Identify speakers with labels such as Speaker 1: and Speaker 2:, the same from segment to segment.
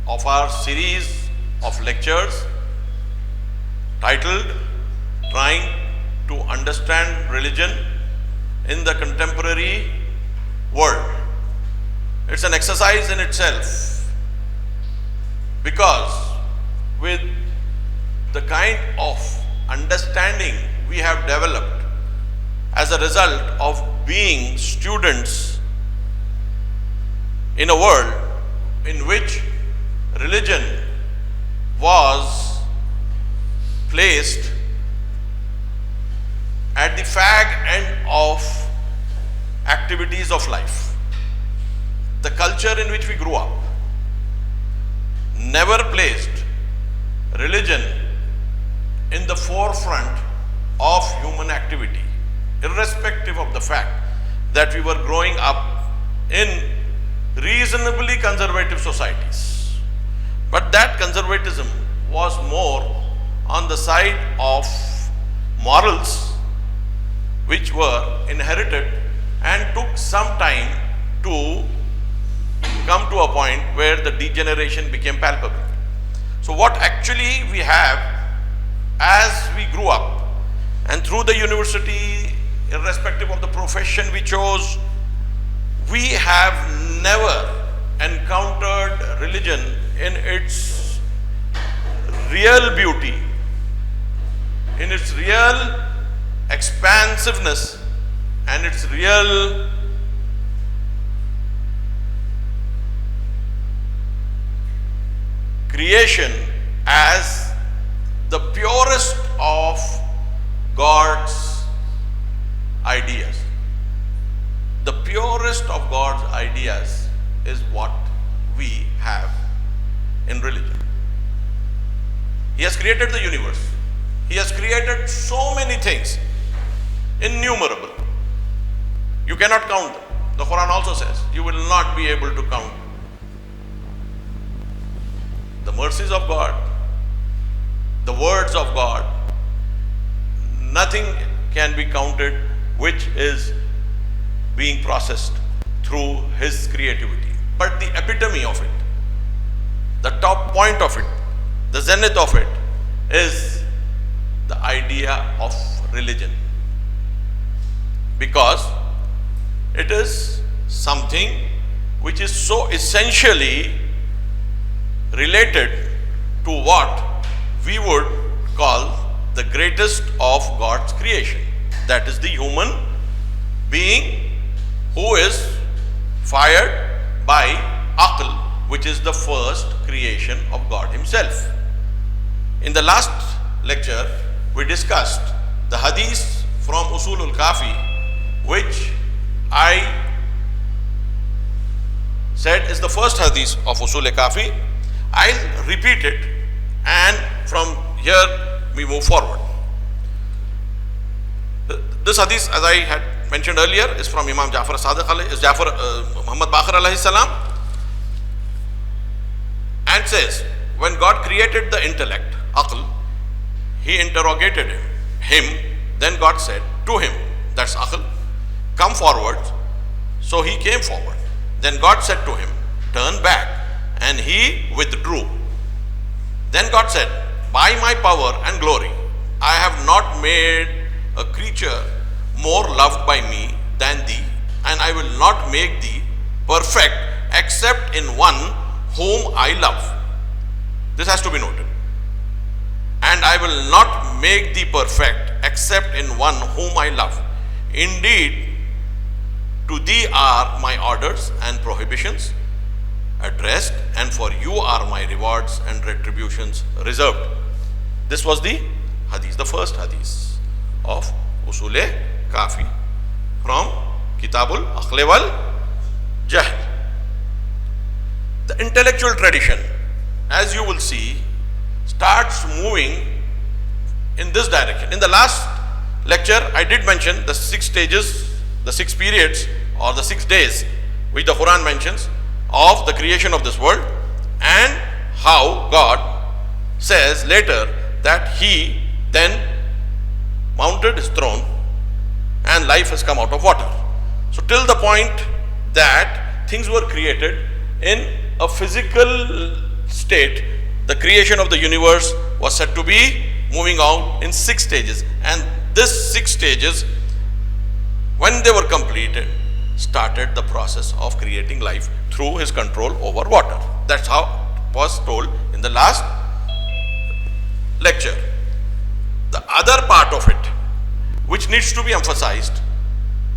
Speaker 1: of our series of lectures titled Trying to Understand Religion in the Contemporary World. It's an exercise in itself, because with the kind of understanding we have developed as a result of being students in a world in which religion was placed at the fag end of activities of life. The culture in which we grew up never placed religion in the forefront of human activity, irrespective of the fact that we were growing up in reasonably conservative societies. But that conservatism was more on the side of morals, which were inherited and took some time to come to a point where the degeneration became palpable. So what actually we have as we grew up and through the university, irrespective of the profession we chose, we have never encountered religion in its real beauty, in its real expansiveness and its real creation as the purest of God's ideas. The purest of God's ideas is what we have in religion. He has created the universe. He has created so many things, innumerable. You cannot count them. The Quran also says you will not be able to count the mercies of God, the words of God. Nothing can be counted which is being processed through His creativity. But the epitome of it, the top point of it, the zenith of it is the idea of religion, because it is something which is so essentially related to what we would call the greatest of God's creation, that is the human being who is fired by aql, which is the first creation of God Himself. In the last lecture, we discussed the hadith from Usulul Kafi, which I said is the first hadith of Usul Kafi. I'll repeat it, and from here we move forward. This hadith, as I had mentioned earlier, is from Imam Jafar Sadiq Muhammad Baqir alayhi salam, and says, when God created the intellect, aql, He interrogated him. Then God said to him, that's aql, come forward. So he came forward. Then God said to him, turn back, and he withdrew. Then God said, by my power and glory, I have not made a creature more loved by me than thee, and I will not make thee perfect except in one whom I love. This has to be noted. And I will not make thee perfect except in one whom I love. Indeed, to thee are my orders and prohibitions addressed, and for you are my rewards and retributions reserved. This was the hadith, the first hadith of Usul Kafi from Kitabul Aql wal Jahl. The intellectual tradition, as you will see, starts moving in this direction. In the last lecture, I did mention the 6 stages, the 6 periods, or the 6 days which the Quran mentions of the creation of this world, and how God says later that He then mounted His throne and life has come out of water. So till the point that things were created in a physical state, the creation of the universe was said to be moving out in 6 stages. And this 6 stages, when they were completed, started the process of creating life through his control over water. That's how it was told in the last lecture. The other part of it, which needs to be emphasized,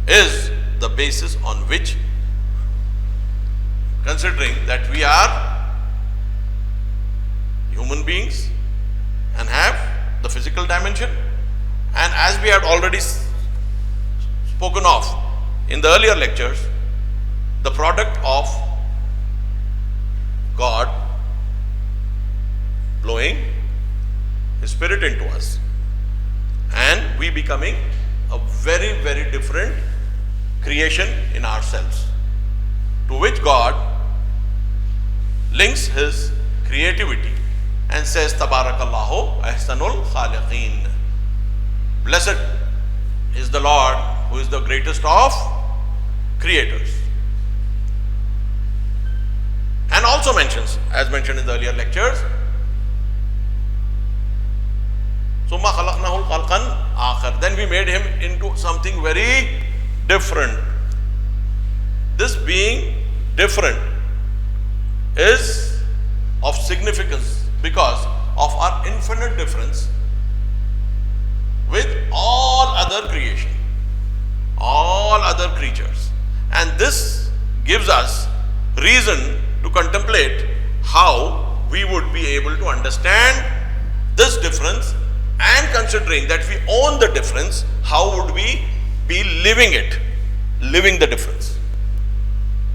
Speaker 1: is the basis on which, considering that we are human beings and have the physical dimension, and as we had already spoken of in the earlier lectures, the product of God blowing His Spirit into us and we becoming a very, very different creation in ourselves, to which God links His creativity and says, Tabarakallahu ahsanul khaliqeen. Blessed is the Lord who is the greatest of creators. And also mentions, as mentioned in the earlier lectures, Summa khalaqnahu khalqan akhar. Then we made him into something very different. This being different is of significance because of our infinite difference with all other creation, all other creatures. And this gives us reason to contemplate how we would be able to understand this difference, and considering that we own the difference, how would we be living it, living the difference.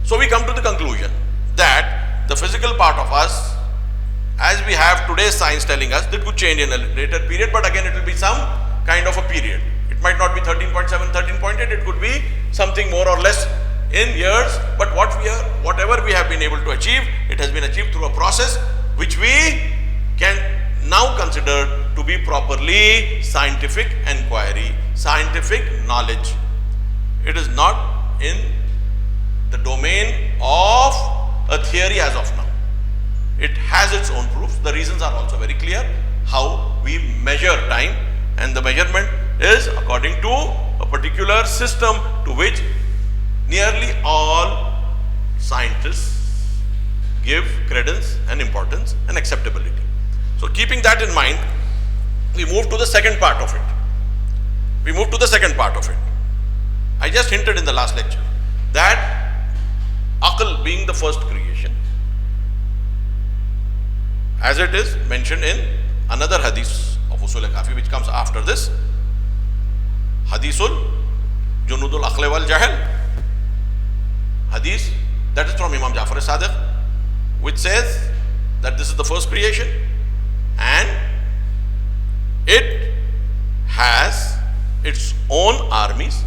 Speaker 1: So we come to the conclusion that the physical part of us, as we have today's science telling us, that could change in a later period, but again it will be some kind of a period. It might not be 13.7, 13.8, it could be something more or less in years, but whatever we have been able to achieve, it has been achieved through a process which we can now consider to be properly scientific inquiry, scientific knowledge. It is not in the domain of a theory as of now. It has its own proofs. The reasons are also very clear. How we measure time, and the measurement is according to a particular system to which nearly all scientists give credence and importance and acceptability. So keeping that in mind, we move to the second part of it. I just hinted in the last lecture that Aql being the first creation, as it is mentioned in another hadith of Usul Kafi which comes after this, Hadithul Junudul Aql wal Jahal, hadith that is from Imam Jafar Sadiq, which says that this is the first creation and it has its own armies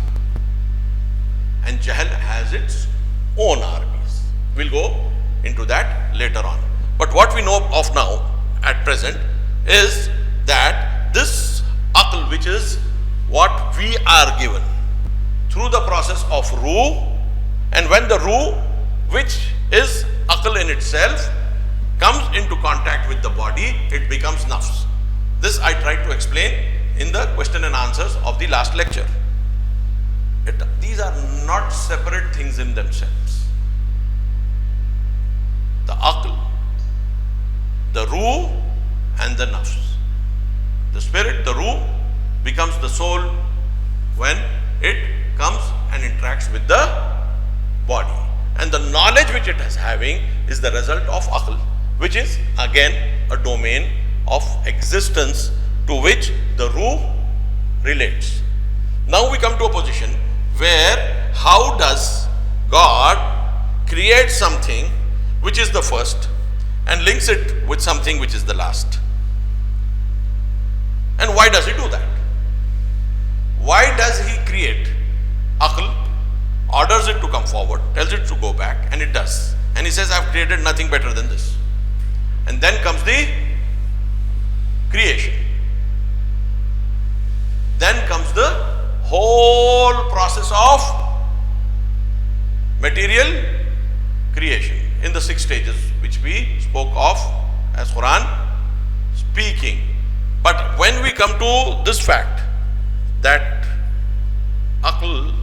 Speaker 1: and Jahal has its own armies. We'll go into that later on. But what we know of now at present is that this Aql, which is what we are given through the process of Ruh, and when the Ruh, which is Aql in itself, comes into contact with the body, it becomes nafs. This I tried to explain in the question and answers of the last lecture. These are not separate things in themselves. The Aql, the Ruh and the nafs. The spirit, the Ruh, becomes the soul when it comes and interacts with the body. And the knowledge which it is having is the result of Aql, which is again a domain of existence to which the Ruh relates. Now we come to a position where how does God create something which is the first and links it with something which is the last? And why does He do that? Why does He create Aql, orders it to come forward, tells it to go back, and it does. And He says, I have created nothing better than this. And then comes the creation. Then comes the whole process of material creation. in the 6 stages which we spoke of as Quran speaking. But when we come to this fact that aql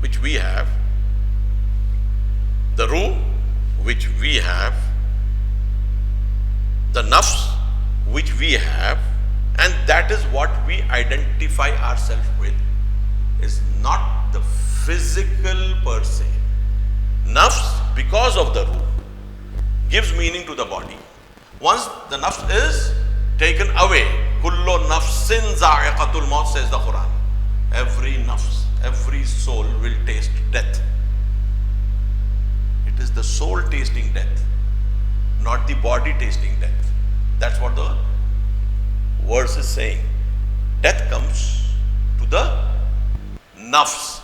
Speaker 1: which we have, the ruh which we have, the nafs which we have, and that is what we identify ourselves with, is not the physical per se. Nafs, because of the ruh, gives meaning to the body. Once the nafs is taken away, kullu nafsin za'iqatul maut, says the Quran. Every nafs, every soul will taste death. It is the soul tasting death, not the body tasting death. That's what the verse is saying. Death comes to the nafs.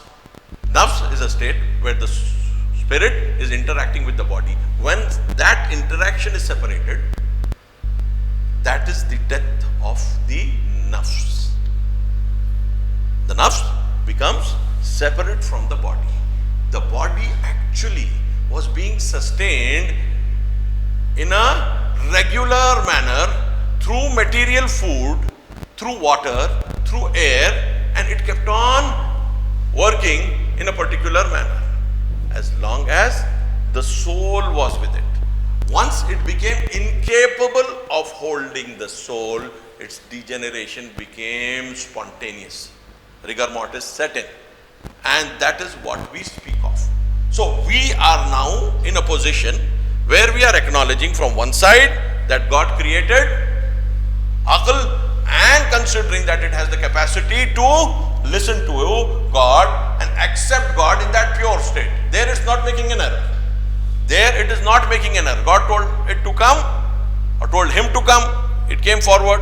Speaker 1: Nafs is a state where the spirit is interacting with the body. When that interaction is separated, that is the death of the nafs. The nafs becomes separate from the body. The body actually was being sustained in a regular manner through material food, through water, through air, and it kept on working in a particular manner as long as the soul was with it. Once it became incapable of holding the soul, its degeneration became spontaneous. Rigor mortis set in, and that is what we speak of. So we are now in a position where we are acknowledging from one side that God created aql, and considering that it has the capacity to listen to God and accept God in that pure state. There it's not making an error. There it is not making an error. God told it to come, or told him to come, it came forward,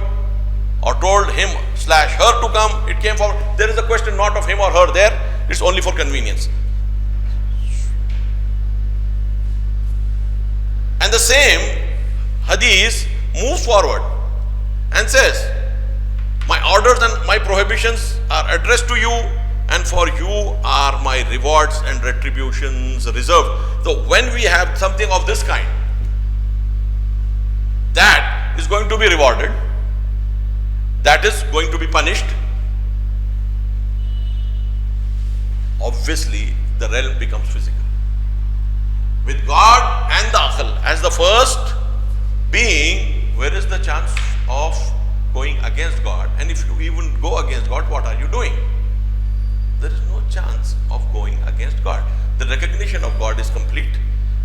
Speaker 1: or told him / her to come, it came forward. There is a question not of him or her there, it's only for convenience. And the same hadith moves forward and says, my orders and my prohibitions are addressed to you, and for you are my rewards and retributions reserved. So when we have something of this kind, that is going to be rewarded, that is going to be punished, obviously the realm becomes physical. With God and the aql as the first being, where is the chance of going against God? And if you even go against God, what are you doing? There is no chance of going against God. The recognition of God is complete,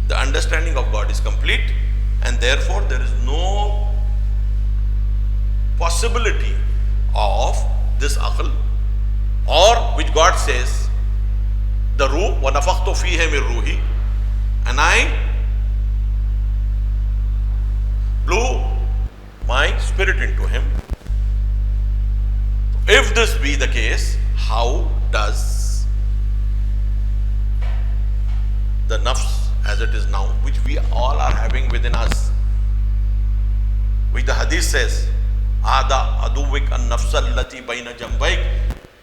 Speaker 1: the understanding of God is complete, and therefore there is no possibility of this aql, or which God says, the ruh, wa nafakhtu fihi min ruhi, and I blew my spirit into him. If this be the case, how does the nafs as it is now, which we all are having within us, which the hadith says, Ada aduwik an nafs allati baina jambayk,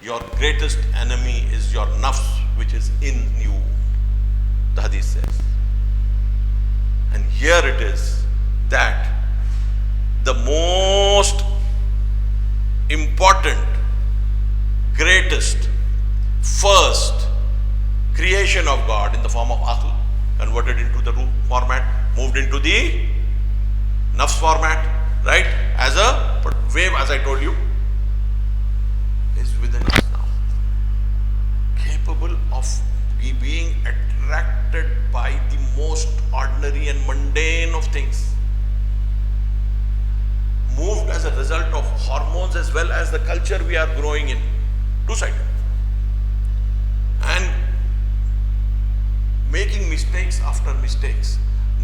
Speaker 1: your greatest enemy is your nafs which is in you, the hadith says. And here it is that the most important, greatest, first creation of God in the form of aql, converted into the ruh format, moved into the nafs format, right, as a wave, as I told you, is within us now, capable of being attracted by the most ordinary and mundane of things, moved as a result of hormones as well as the culture we are growing in, two-sided, and making mistakes after mistakes,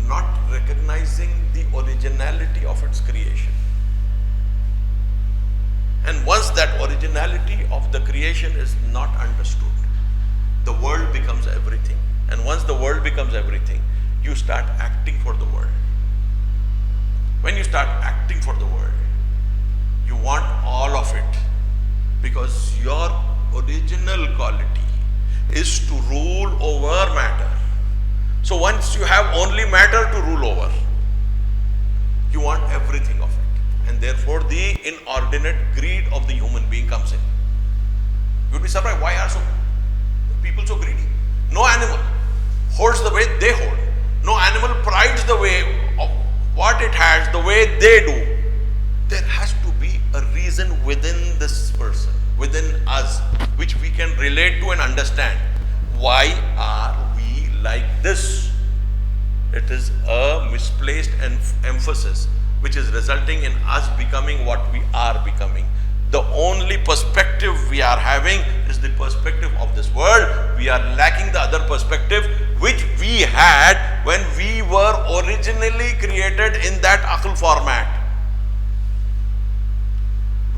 Speaker 1: not recognizing the originality of its creation. And once that originality of the creation is not understood, the world becomes everything. And once the world becomes everything, you start acting for the world. When you start acting for the world, you want all of it, because your original quality is to rule over matter. So once you have only matter to rule over, you want everything of it. And therefore the inordinate greed of the human being comes in. You'd be surprised, why are people so greedy? No animal holds the way they hold. No animal prides the way of what it has the way they do. There has to be a reason within this person, within us, which we can relate to and understand. Why are we like this? It is a misplaced emphasis which is resulting in us becoming what we are becoming. The only perspective we are having is the perspective of this world. We are lacking the other perspective which we had when we were originally created in that aql format.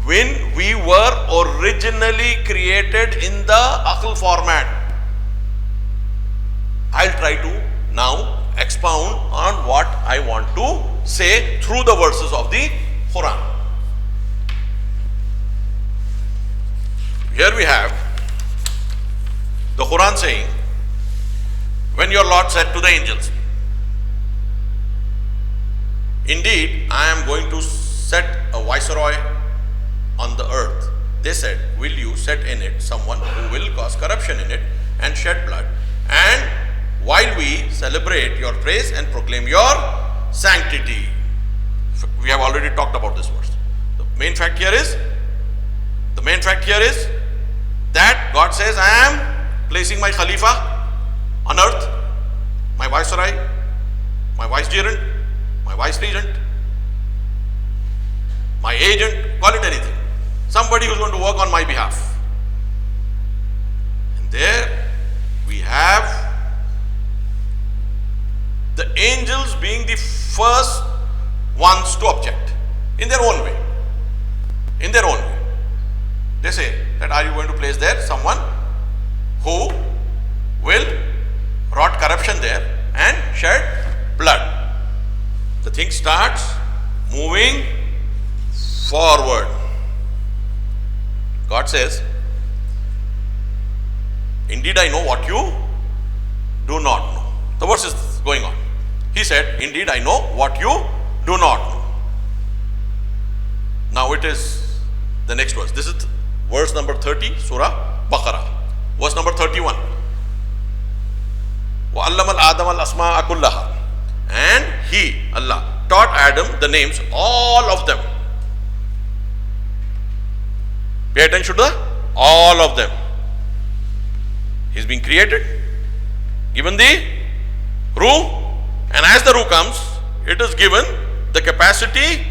Speaker 1: When we were originally created in the aql format. I'll try to now expound on what I want to say through the verses of the Quran. Here we have the Quran saying, when your Lord said to the angels, indeed, I am going to set a viceroy on the earth. They said, will you set in it someone who will cause corruption in it and shed blood? And while we celebrate your praise and proclaim your sanctity. We have already talked about this verse. The main fact here is that God says, I am placing my Khalifa on earth, my viceroy, my vicegerent, my vice regent, my agent, call it anything. Somebody who's going to work on my behalf. And there we have the angels being the first ones to object in their own way. In their own way. They say that, are you going to place there someone who will wrought corruption there and shed blood? The thing starts moving forward. God says, indeed I know what you do not know. The verse is going on. He said, indeed I know what you do not know. Now it is the next verse. This is verse number 30, Surah Baqarah. Verse number 31. وَعَلَّمَ الْآدَمَ الْأَسْمَاءَ كُلَّهَا. And He, Allah, taught Adam the names, all of them. Pay attention to all of them. He's been created, given the ruh, and as the ruh comes, it is given the capacity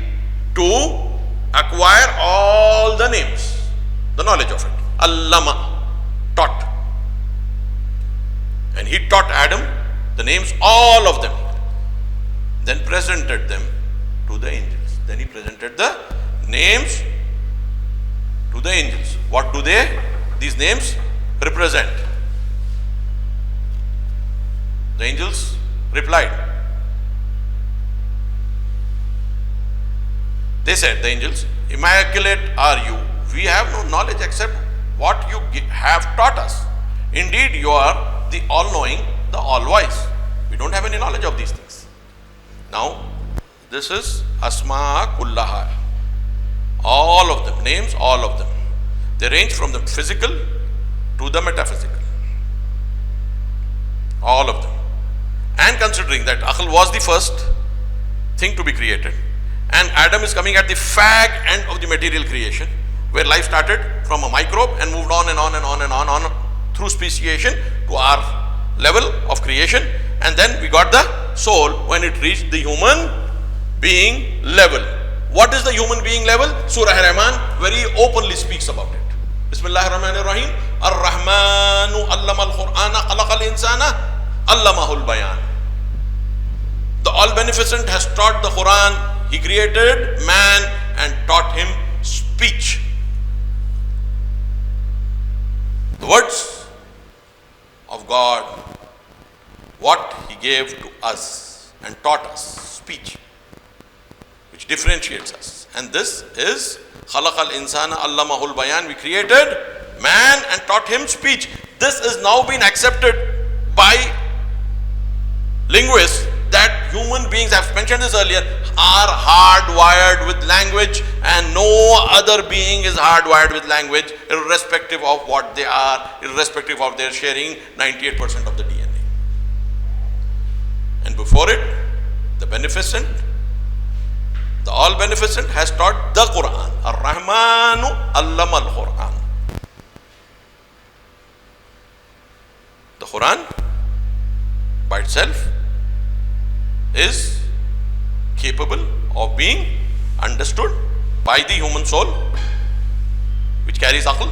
Speaker 1: to acquire all the names, the knowledge of it. Allama, taught. And he taught Adam the names, all of them. Then presented them to the angels. Then he presented the names to the angels. What do these names represent? The angels replied. They said, the angels, immaculate are you. We have no knowledge except what you have taught us. Indeed, you are the all-knowing, the all-wise. We don't have any knowledge of these things. Now, this is Asma Kullaha. All of them, names, all of them. They range from the physical to the metaphysical. All of them. And considering that Aql was the first thing to be created, and Adam is coming at the fag end of the material creation, where life started from a microbe and moved on and on and on and on through speciation to our level of creation, and then we got the soul when it reached the human being level. What is the human being level? Surah Ar-Rahman very openly speaks about it. Bismillahir Rahmanir Rahim. Ar-Rahmanu allama al-Qur'ana khalaqal insana allamahul bayan. The All-Beneficent has taught the Quran. He created man and taught him speech. The words of God, what He gave to us and taught us, speech, which differentiates us. And this is Khalaqal Insana Allamahul Bayan. We created man and taught him speech. This is now been accepted by linguists that human beings, I've mentioned this earlier, are hardwired with language, and no other being is hardwired with language, irrespective of what they are, irrespective of their sharing 98% of the DNA. And before it, the beneficent, the all beneficent has taught the Quran. Ar-Rahmanu allama al-Quran. The Quran by itself is capable of being understood by the human soul, which carries aql.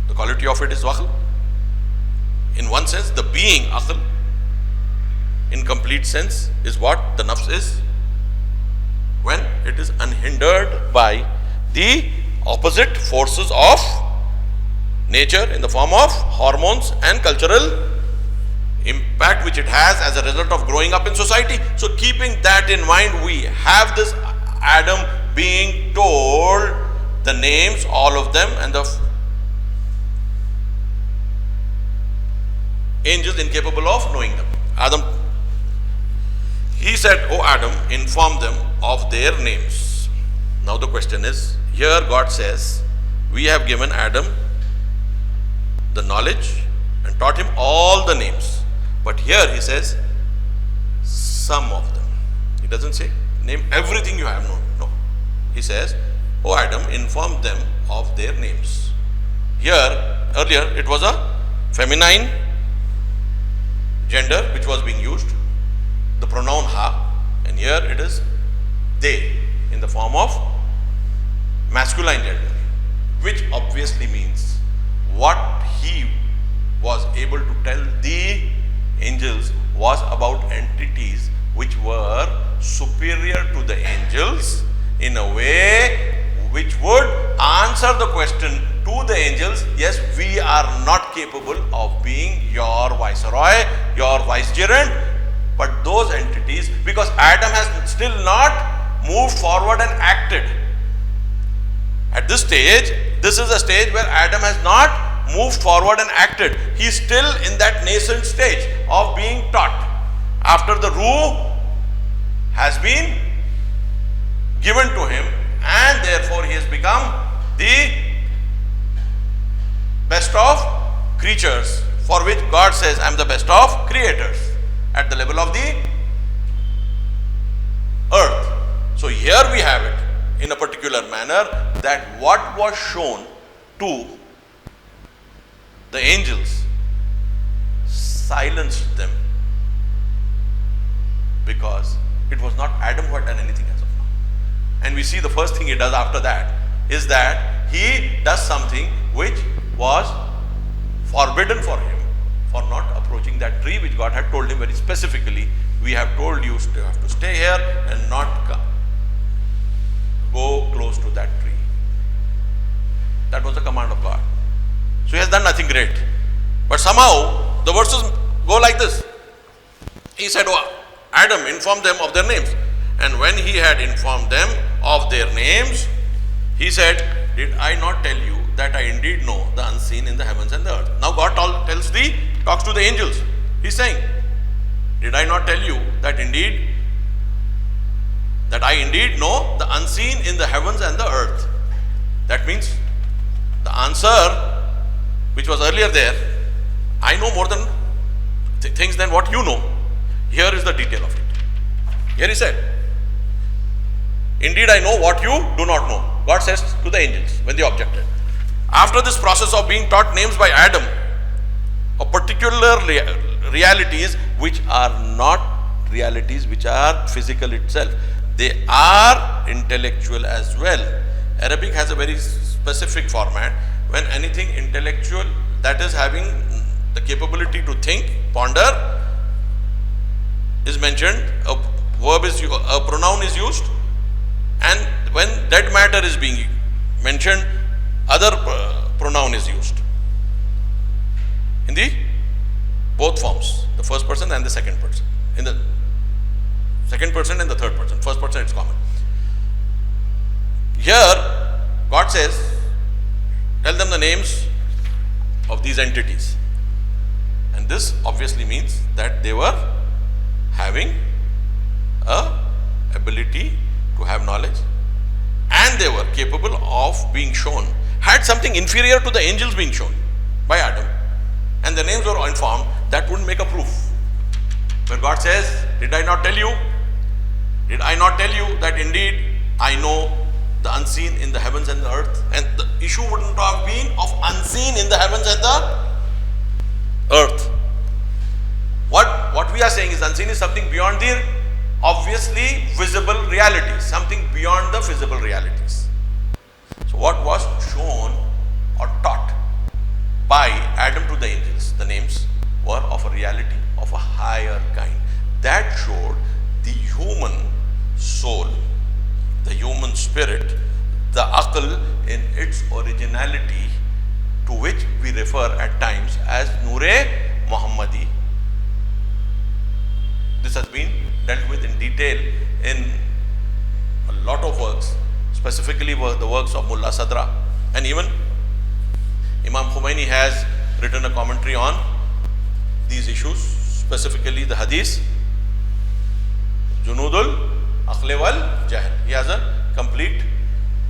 Speaker 1: The quality of it is aql. In one sense, the being aql, in complete sense, is what the nafs is when it is unhindered by the opposite forces of nature in the form of hormones and cultural impact which it has as a result of growing up in society. So keeping that in mind, we have this Adam being told the names, all of them, and the angels incapable of knowing them. Adam, he said, "O Adam, inform them of their names." Now the question is, here God says, we have given Adam the knowledge and taught him all the names. But here he says, some of them. He doesn't say, name everything you have known. No. He says, "O Adam, inform them of their names." Here, earlier, it was a feminine gender which was being used, the pronoun ha, and here it is they in the form of masculine gender, which obviously means what he was able to tell the angels was about entities which were superior to the angels in a way which would answer the question to the angels, yes, we are not capable of being your viceroy, your vicegerent, but those entities, because Adam has still not moved forward and acted. At this stage, this is a stage where Adam has not moved forward and acted. He is still in that nascent stage of being taught. After the ruh has been given to him, and therefore he has become the best of creatures, for which God says, "I am the best of creators," at the level of the earth. So here we have it in a particular manner, that what was shown to the angels silenced them, because it was not Adam who had done anything as of now. And we see the first thing he does after that is that he does something which was forbidden for him, for not approaching that tree which God had told him very specifically, "We have told you to have to stay here and not go close to that tree." That was the command of God. So he has done nothing great. But somehow the verses go like this. He said, "Oh, Adam, inform them of their names." And when he had informed them of their names, he said, "Did I not tell you that I indeed know the unseen in the heavens and the earth?" Now God talks to the angels. He's saying, "Did I not tell you that I indeed know the unseen in the heavens and the earth?" That means the answer which was earlier there, I know more than things than what you know. Here is the detail of it. Here he said, "Indeed I know what you do not know." God says to the angels when they objected. After this process of being taught names by Adam of particular realities which are not realities which are physical itself, they are intellectual as well. Arabic has a very specific format. When anything intellectual, that is having the capability to think, ponder, is mentioned, a pronoun is used, and when dead matter is being mentioned, other pronoun is used in the both forms, the first person and the second person. In the second person and the third person, first person it's common. Here God says, "Tell them the names of these entities." And this obviously means that they were having a ability to have knowledge, and they were capable of being shown, had something inferior to the angels being shown by Adam, and the names were informed, that wouldn't make a proof. When God says, did I not tell you? Did I not tell you that indeed I know the unseen in the heavens and the earth? And the issue wouldn't have been of unseen in the heavens and the earth. What we are saying is unseen is something beyond the obviously visible realities, something beyond the visible realities. So what was shown or taught by Adam to the angels, the names were of a reality of a higher kind. That showed the human soul, the human spirit, the aql in its originality, to which we refer at times as Noor-e Muhammadi. This has been dealt with in detail in a lot of works, specifically the works of Mullah Sadra, and even Imam Khomeini has written a commentary on these issues, specifically the hadith, Junudul Aql wal Jahl. He has a complete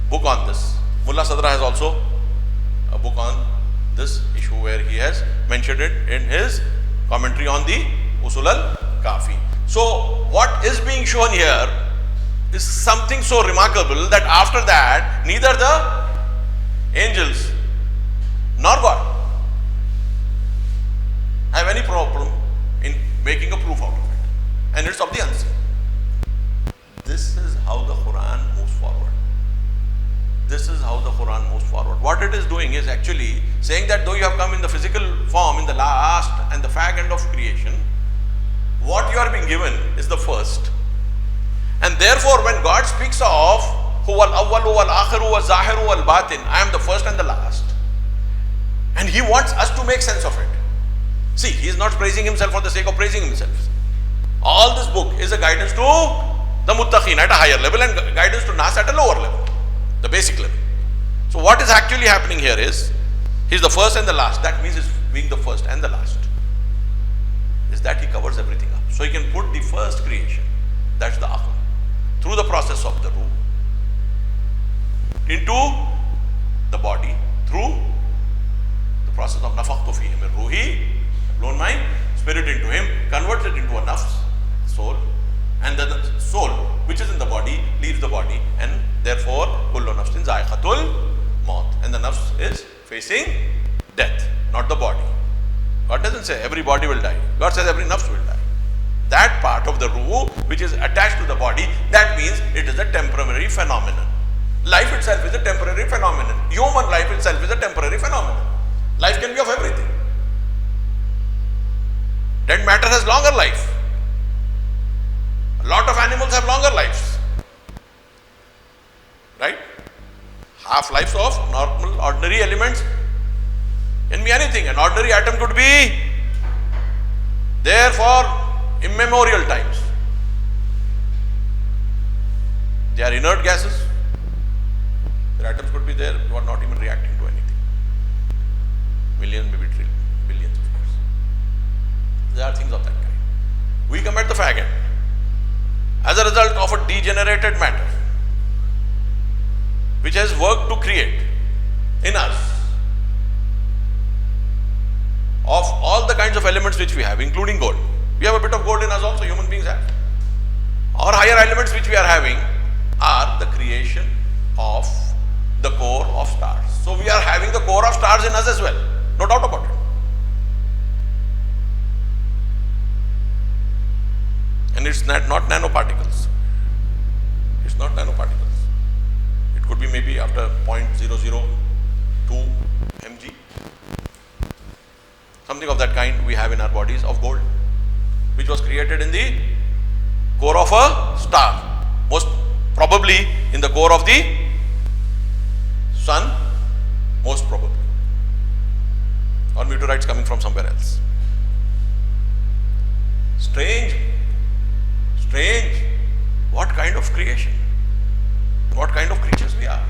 Speaker 1: book on this. Mullah Sadra has also a book on this issue where he has mentioned it in his commentary on the Usul al-Kafi. So what is being shown here is something so remarkable that after that neither the angels nor God have any problem in making a proof out of it, and it's of the unseen. This is how the Quran moves forward. This is how the Quran moves forward. What it is doing is actually saying that though you have come in the physical form in the last and the fag end of creation, what you are being given is the first. And therefore when God speaks of Huwal awwal wal akhiru wal zahiru wal batin, I am the first and the last, and He wants us to make sense of it. See, He is not praising Himself for the sake of praising Himself. All this book is a guidance to the muttaqin at a higher level and guidance to nas at a lower level, the basic level. So what is actually happening here is, He is the first and the last. That means He's being the first and the last, is that He covers everything up. So He can put the first creation, that's the aql, through the process of the ruh, into the body, through the process of nafakhtu fihi min ruhi, blown my spirit into him, converts it into a nafs, soul, and the soul which is in the body leaves the body, and therefore kullu nafsin za'iqatul maut, and the nafs is facing death, not the body. God doesn't say every body will die. God says every nafs will die. That part of the ruh which is attached to the body, that means it is a temporary phenomenon. Life itself is a temporary phenomenon. Human life itself is a temporary phenomenon. Life can be of everything. Dead matter has longer life. A lot of animals have longer lives, right? Half-lives of normal, ordinary elements can be anything. An ordinary atom could be there for immemorial times. They are inert gases. Their atoms could be there who are not even reacting to anything. Millions, maybe trillions, billions of years. There are things of that kind. We come at the fag end as a result of a degenerated matter which has worked to create in us of all the kinds of elements which we have, including gold. We have a bit of gold in us also, human beings have. Our higher elements which we are having are the creation of the core of stars. So we are having the core of stars in us as well, no doubt about it. And it's not nanoparticles. It's not nanoparticles. It could be maybe after 0.002 mg. Something of that kind we have in our bodies of gold, which was created in the core of a star, most probably in the core of the sun, most probably, or meteorites coming from somewhere else. Strange, what kind of creation, what kind of creatures we are.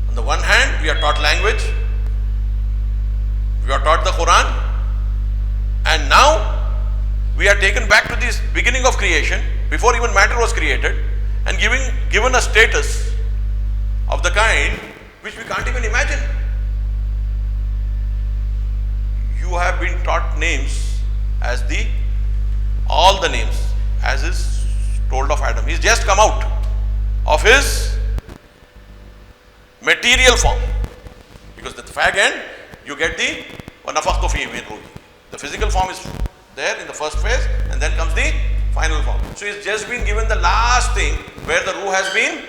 Speaker 1: On the one hand, we are taught language, we are taught the Quran, and now we are taken back to this beginning of creation, before even matter was created, and given a status of the kind which we can't even imagine. You have been taught names as all the names as is told of Adam. He's just come out of his material form, because at the fag end you get the وَنَفَخْتُ فِيهِ مِنْ رُوحِي. The physical form is there in the first phase, and then comes the final form. So he's just been given the last thing where the ruh has been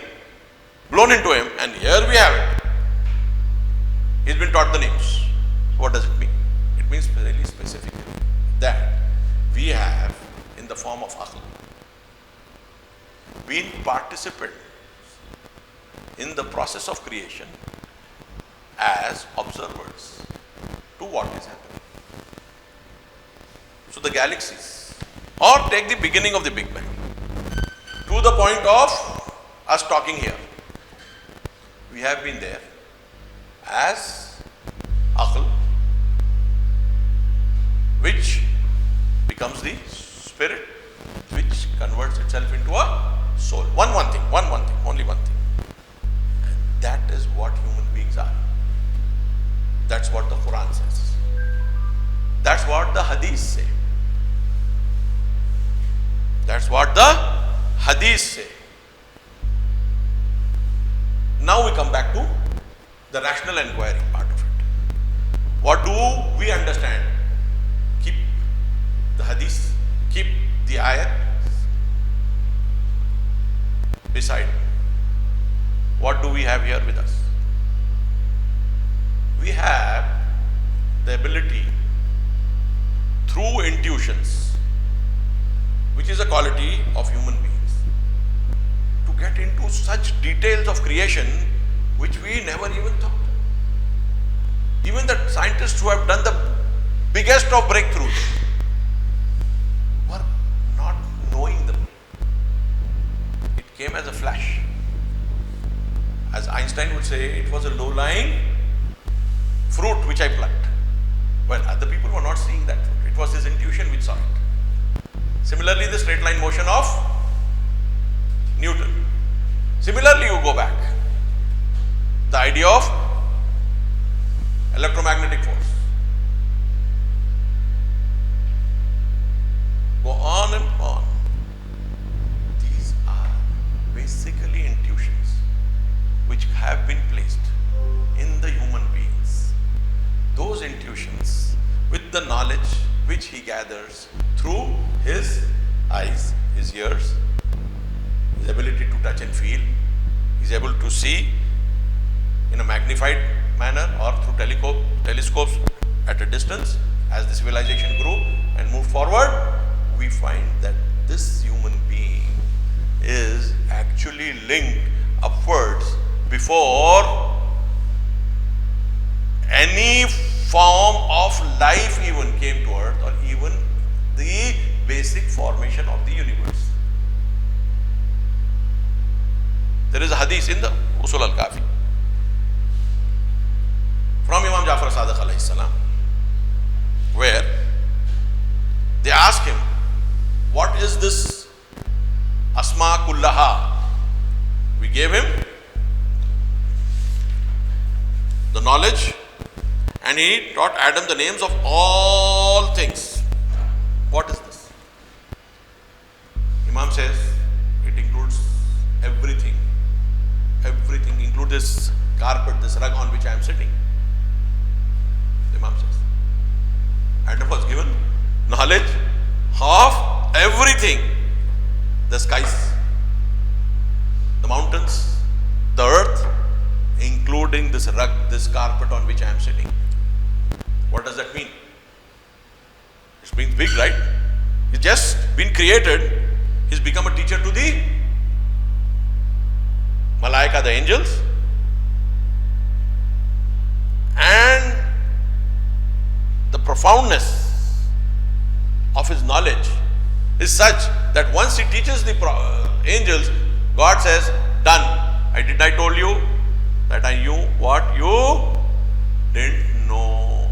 Speaker 1: blown into him, and here we have it. He's been taught the names. What does it mean? It means really specifically that we have, in the form of aql, been participants in the process of creation as observers to what is happening. So the galaxies, or take the beginning of the Big Bang, to the point of us talking here, we have been there as aql, which becomes the spirit, which converts itself into a soul. One thing, only one thing. And that is what human beings are. That's what the Quran says. That's what the Hadiths say. That's what the Hadiths say. Now we come back to the rational inquiry part of it. What do we understand? Keep the Hadith, keep the ayat beside. What do we have here with us? We have the ability through intuitions, which is a quality of human beings, to get into such details of creation which we never even thought. Even the scientists who have done the biggest of breakthroughs were not knowing them. It came as a flash. As Einstein would say, it was a low-lying fruit which I plucked. Well, other people were not seeing that fruit. It was his intuition which saw it. Similarly, the straight line motion of Newton. Similarly, you go back. The idea of electromagnetic force. Go on and on. These are basically intuitions which have been placed in the human beings. Those intuitions, with the knowledge which he gathers through his eyes, his ears, his ability to touch and feel, he is able to see in a magnified manner or through telescopes at a distance. As the civilization grew and moved forward, we find that this human being is actually linked upwards before any form of life even came to earth, or even the basic formation of the universe. There is a hadith in the Usul al-Kafi from Imam Jafar Sadiq alayhi salam, where they ask him, what is this Asma Kullaha? We gave him the knowledge, and he taught Adam the names of all things. What is this? Imam says it includes everything. Everything includes this carpet, this rug on which I am sitting. Imam says Adam was given knowledge of everything. The skies, the mountains, the earth, including this rug, this carpet on which I am sitting. What does that mean? It means big, right? He's just been created. He's become a teacher to the Malaika, the angels, and the profoundness of his knowledge is such that once he teaches the angels, God says, done. I told you that I knew what you didn't know.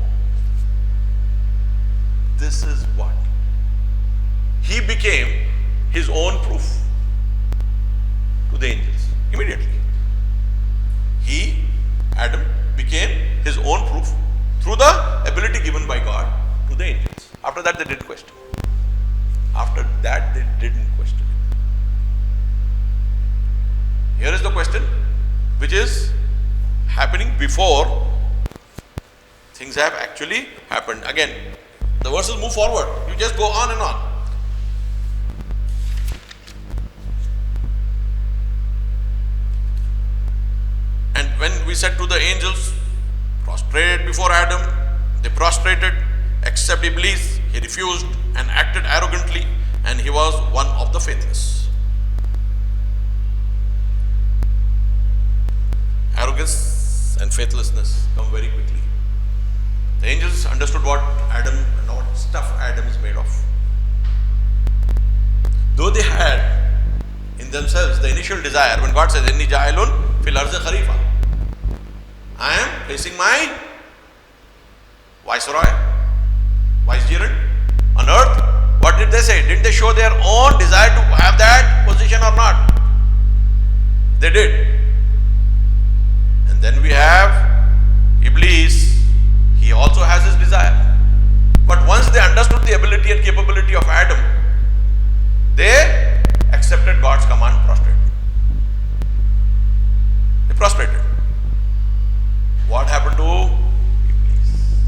Speaker 1: This is what he became his own proof to the angels immediately. He, Adam, became his own proof through the ability given by God to the angels. After that, they didn't question. After that, they didn't question. Here is the question which is happening before things have actually happened. Again, the verses move forward. You just go on and on. And when we said to the angels, prostrate before Adam, they prostrated, except Iblis. He refused and acted arrogantly, and he was one of the faithless. Arrogance and faithlessness come very quickly. The angels understood what Adam and what stuff Adam is made of. Though they had in themselves the initial desire, when God says, Inni ja'ilun fil arzi khalifa, I am placing my viceroy, vicegerent on earth. What did they say? Didn't they show their own desire to have that position or not? They did. And then we have Iblis. He also has his desire. But once they understood the ability and capability of Adam, they accepted God's command, prostrate. They prostrated. What happened to Iblis?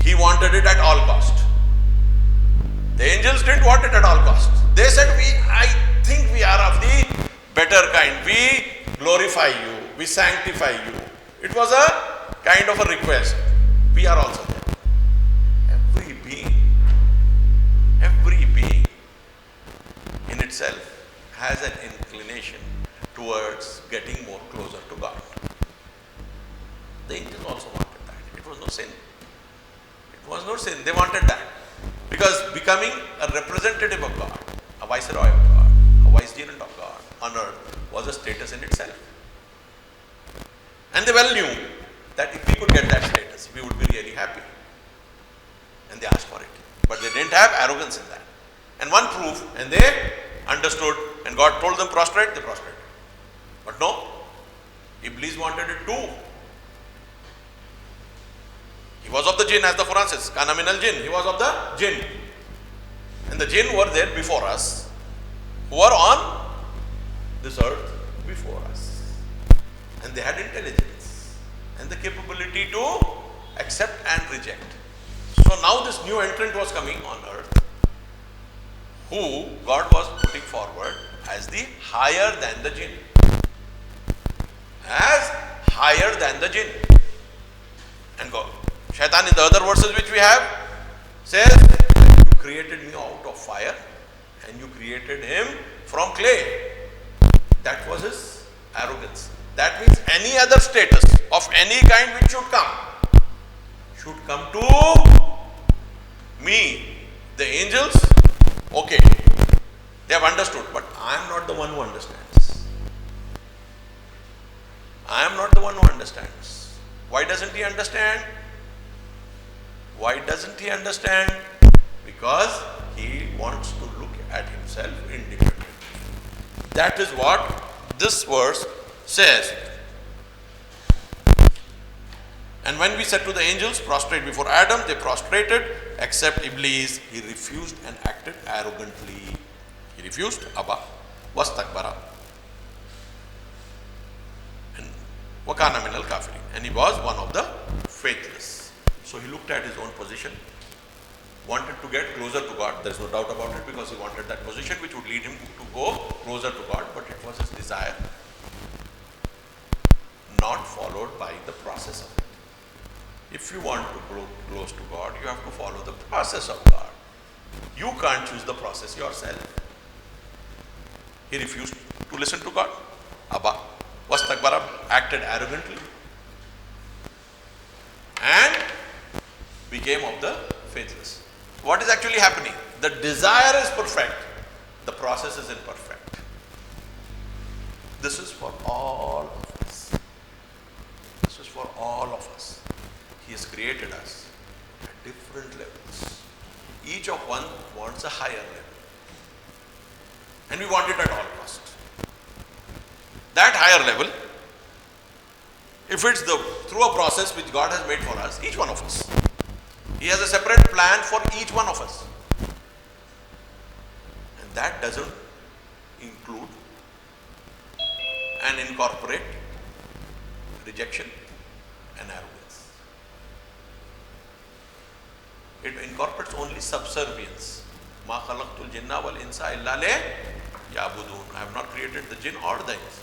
Speaker 1: He wanted it at all cost. The angels didn't want it at all cost. They said, I think we are of the better kind. We glorify you. We sanctify you. It was a kind of a request. We are also there. Every being in itself has an inclination towards getting more closer to God. The angels also wanted that. It was no sin. It was no sin. They wanted that. Because becoming a representative of God, a viceroy of God, a vicegerent of God on earth was a status in itself. And they well knew that if we could get that status, we would be really happy. And they asked for it. But they didn't have arrogance in that. And one proof, and they understood, and God told them prostrate, they prostrated. But no, Iblis wanted it too. He was of the jinn, as the Quran says, Kana min al jinn. He was of the jinn. And the jinn were there before us, who were on this earth before us. And they had intelligence and the capability to accept and reject. So now this new entrant was coming on earth, who God was putting forward as the higher than the jinn. As higher than the jinn. And God, Shaitan in the other verses which we have says, you created me out of fire and you created him from clay. That was his arrogance. That means any other status of any kind which should come to me. The angels, okay, they have understood, but I am not the one who understands. I am not the one who understands. Why doesn't he understand? Why doesn't he understand? Because he wants to look at himself independently. That is what this verse says. And when we said to the angels, prostrate before Adam, they prostrated, except Iblis. He refused and acted arrogantly. He refused, Abba, wastakbara, and wakana min al kafirin. And he was one of the faithless. So he looked at his own position, wanted to get closer to God. There is no doubt about it, because he wanted that position which would lead him to go closer to God, but it was his desire, not followed by the process of it. If you want to grow close to God, you have to follow the process of God. You can't choose the process yourself. He refused to listen to God. Abba, wastakbara, acted arrogantly, and became of the faithless. What is actually happening? The desire is perfect, the process is imperfect. This is for all of us. This is for all of us. He has created us at different levels. Each of one wants a higher level. and we want it at all costs. That higher level, if it's through a process which God has made for us, each one of us, He has a separate plan for each one of us. And that doesn't include and incorporate rejection and arrogance. It incorporates only subservience. Ma khalaqtul jinna wal insa illa liya'budun. I have not created the jinn or the ins,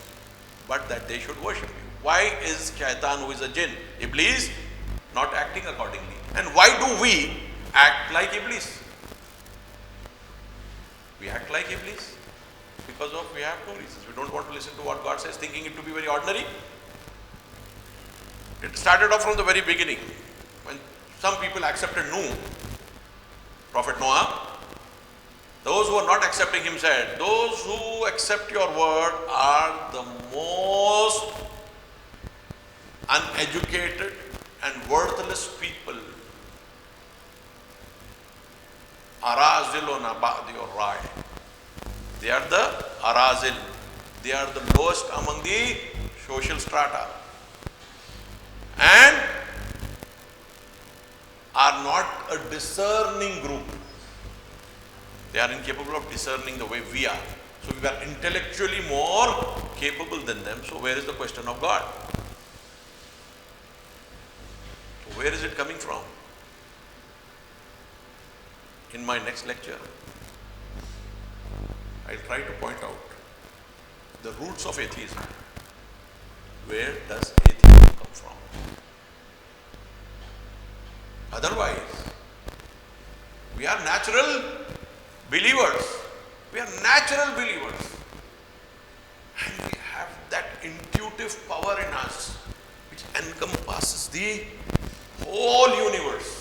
Speaker 1: but that they should worship you. Why is Shaitan, who is a jinn, Iblis, not acting accordingly? And why do we act like Iblis? We act like Iblis because we have no reasons. We don't want to listen to what God says, thinking it to be very ordinary. It started off from the very beginning when some people accepted Nuh, Prophet Noah. Those who are not accepting him said, those who accept your word are the most uneducated and worthless people. Araziluna ba'di ar-ra'i. They are the arazil. They are the lowest among the social strata and are not a discerning group. They are incapable of discerning the way we are. So we are intellectually more capable than them. So where is the question of God? So where is it coming from? In my next lecture, I'll try to point out the roots of atheism. Where does atheism come from? Otherwise, we are natural believers. We are natural believers. And we have that intuitive power in us which encompasses the whole universe.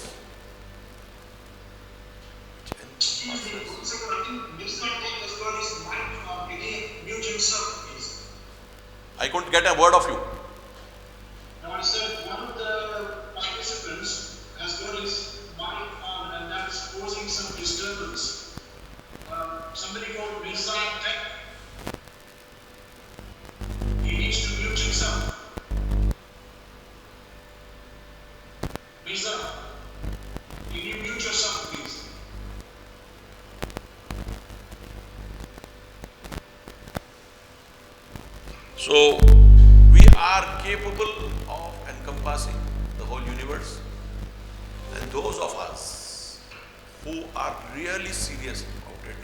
Speaker 1: I couldn't get a word of you.
Speaker 2: Now I said one of the participants has got his mind found and that is causing some disturbance. Somebody called Mirza Tech. He needs to mute himself. Mirza, can you mute yourself, please?
Speaker 1: So, we are capable of encompassing the whole universe, and those of us who are really serious about it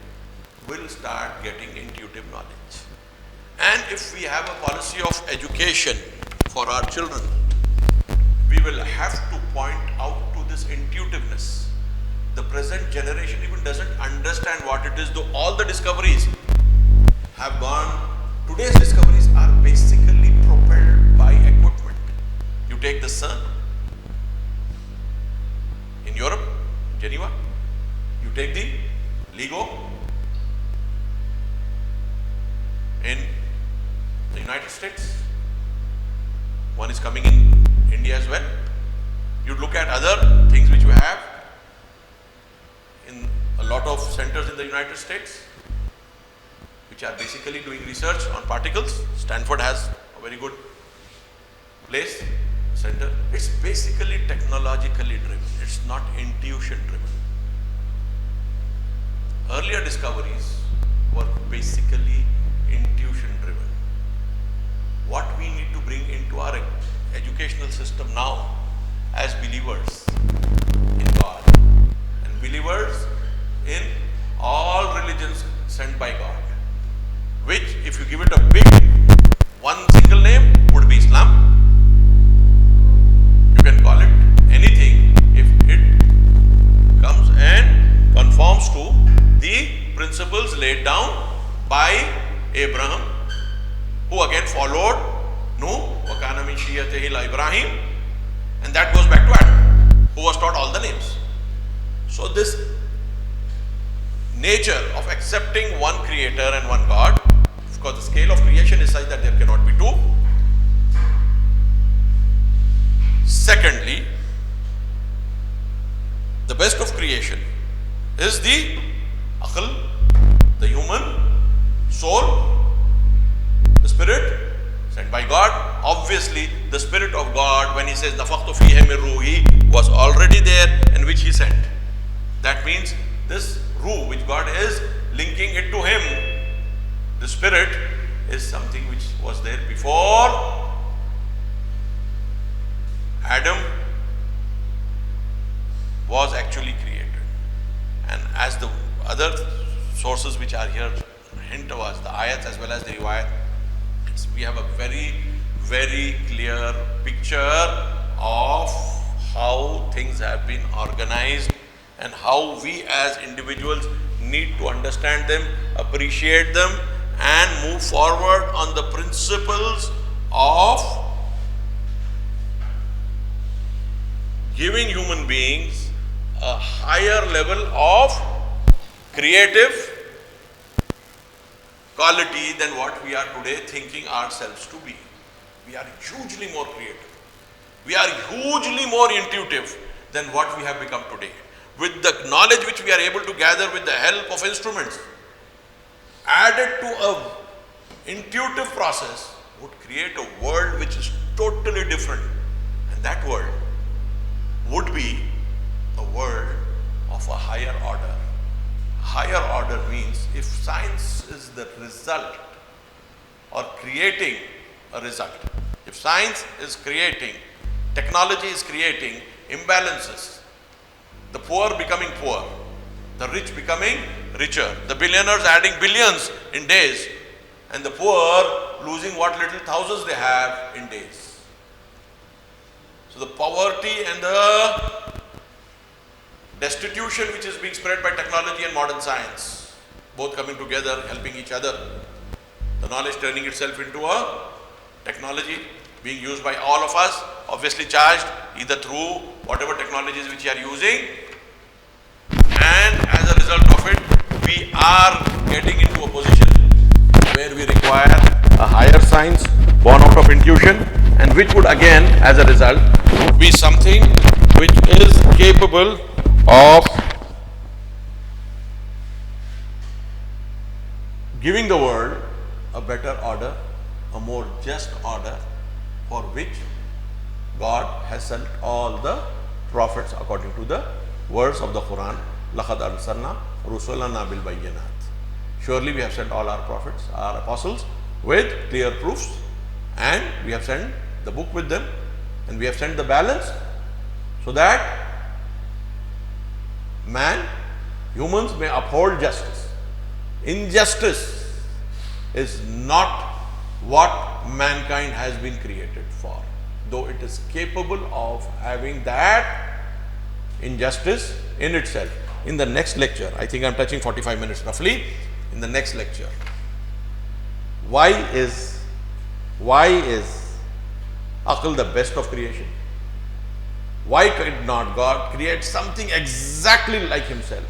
Speaker 1: will start getting intuitive knowledge. And if we have a policy of education for our children, we will have to point out to this intuitiveness. The present generation even doesn't understand what it is, though all the discoveries have gone. Today's discoveries are basically propelled by equipment. You take the sun in Europe, Geneva, you take the LIGO in the United States, one is coming in India as well. You look at other things which you have in a lot of centers in the United States, which are basically doing research on particles. Stanford has a very good place, center. It's basically technologically driven. It's not intuition driven. Earlier discoveries were basically intuition driven. What we need to bring into our educational system now as believers in God and believers in all religions sent by God, which if you give it a big one single name would be Islam. You can call it anything if it comes and conforms to the principles laid down by Abraham, who again followed Nuh, wa kana min shiyatihi Ibrahim, and that goes back to Adam, who was taught all the names. So this nature of accepting one creator and one God, because the scale of creation is such that there cannot be two. Secondly, the best of creation is the aql, the human by God? Obviously, the Spirit of God, when He says, "Nafakhtu fihi min ruhi," was already there, and which He sent. That means this ruh, which God is linking it to Him, the Spirit, is something which was there before Adam was actually created. And as the other sources which are here hint to us, the ayats as well as the riwayat, we have a very, very clear picture of how things have been organized and how we as individuals need to understand them, appreciate them, and move forward on the principles of giving human beings a higher level of creative quality than what we are today thinking ourselves to be. We are hugely more creative. We are hugely more intuitive than what we have become today. With the knowledge which we are able to gather with the help of instruments, added to a intuitive process, would create a world which is totally different. And that world would be a world of a higher order. Higher order means if science is the result or creating a result, if science is creating, technology is creating imbalances, the poor becoming poor, the rich becoming richer, the billionaires adding billions in days, and the poor losing what little thousands they have in days. So the poverty and the destitution which is being spread by technology and modern science, both coming together, helping each other, the knowledge turning itself into a technology being used by all of us, obviously charged either through whatever technologies which we are using, and as a result of it, we are getting into a position where we require a higher science born out of intuition, and which would again, as a result, would be something which is capable of giving the world a better order, a more just order, for which God has sent all the prophets according to the words of the Quran. لَقَدْ أَرْسَلْنَا رُسُلَنَا بِالْبَيِّنَاتِ. Surely we have sent all our prophets, our apostles, with clear proofs, and we have sent the book with them, and we have sent the balance, so that humans may uphold justice. Injustice is not what mankind has been created for, though it is capable of having that injustice in itself. In the next lecture, I think I'm touching 45 minutes roughly, in the next lecture, why is Aql the best of creation? Why could not God create something exactly like Himself?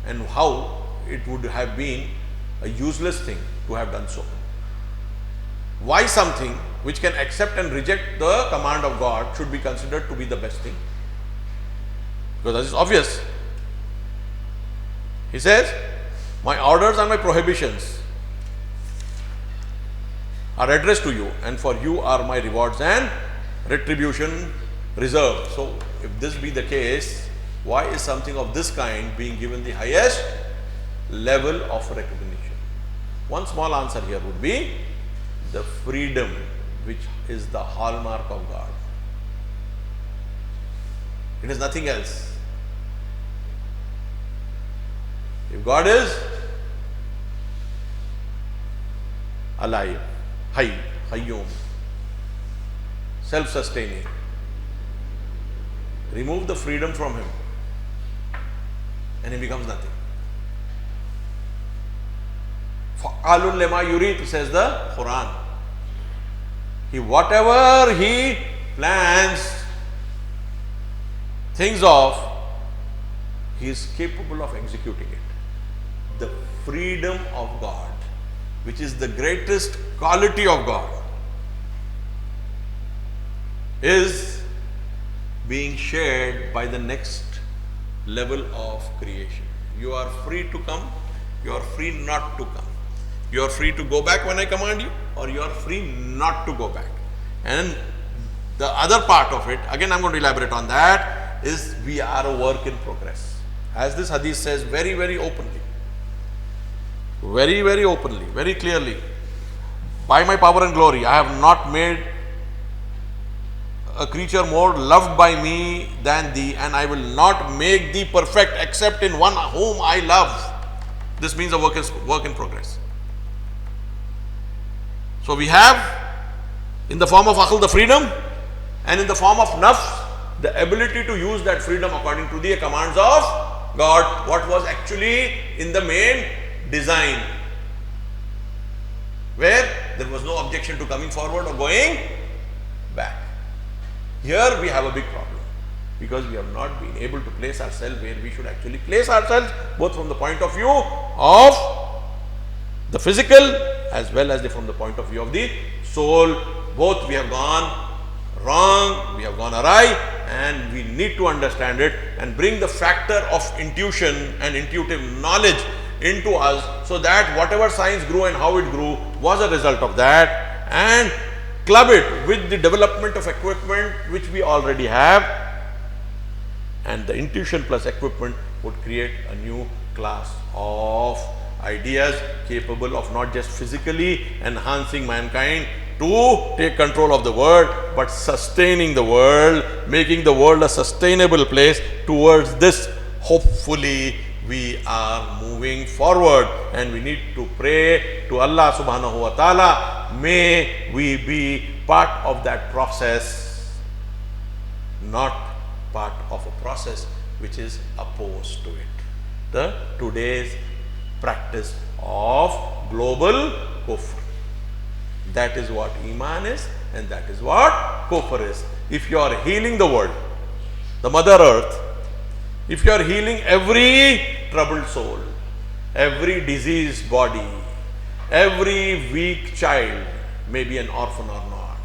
Speaker 1: And how it would have been a useless thing to have done so? Why something which can accept and reject the command of God should be considered to be the best thing? Because that is obvious. He says, my orders and my prohibitions are addressed to you, and for you are my rewards and retribution reserved. So, if this be the case, why is something of this kind being given the highest level of recognition? One small answer here would be the freedom which is the hallmark of God. It is nothing else. If God is alive, Hayy, Qayyum, self-sustaining, remove the freedom from Him and He becomes nothing. Fa'alun lima yurid, says the Quran. Whatever He plans, thinks of, He is capable of executing it. The freedom of God, which is the greatest quality of God, is being shared by the next level of creation. You are free to come, you are free not to come. You are free to go back when I command you, or you are free not to go back. And the other part of it, again I'm going to elaborate on that, is we are a work in progress. As this hadith says very, very openly, very clearly, by my power and glory, I have not made a creature more loved by me than thee, and I will not make thee perfect except in one whom I love. This means a work in progress. So we have in the form of aql the freedom, and in the form of nafs the ability to use that freedom according to the commands of God, what was actually in the main design, where there was no objection to coming forward or going back. Here we have a big problem, because we have not been able to place ourselves where we should actually place ourselves, both from the point of view of the physical as well as from the point of view of the soul. Both we have gone wrong, we have gone awry, and we need to understand it and bring the factor of intuition and intuitive knowledge into us, so that whatever science grew and how it grew was a result of that, and club it with the development of equipment which we already have, and the intuition plus equipment would create a new class of ideas capable of not just physically enhancing mankind to take control of the world, but sustaining the world, making the world a sustainable place. Towards this, hopefully, we are moving forward, and we need to pray to Allah subhanahu wa ta'ala, may we be part of that process, not part of a process which is opposed to it. The today's practice of global kufr. That is what Iman is, and that is what kufr is. If you are healing the world, the Mother Earth, if you are healing every troubled soul, every diseased body, every weak child, maybe an orphan or not,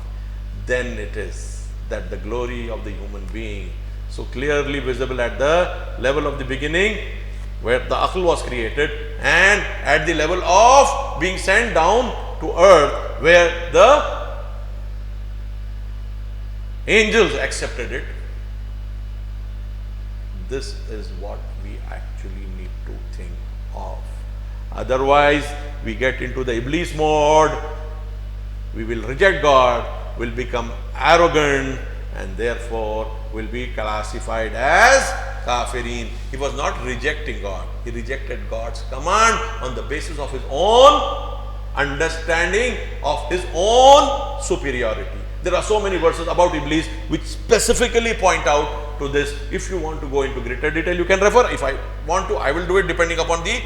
Speaker 1: then it is that the glory of the human being, so clearly visible at the level of the beginning, where the aql was created, and at the level of being sent down to earth, where the angels accepted it. This is what we actually need to think of. Otherwise, we get into the Iblis mode, we will reject God, will become arrogant, and therefore will be classified as kafirin. He was not rejecting God, he rejected God's command on the basis of his own understanding of his own superiority. There are so many verses about Iblis which specifically point out to this. If you want to go into greater detail, you can refer. If I want to, I will do it depending upon the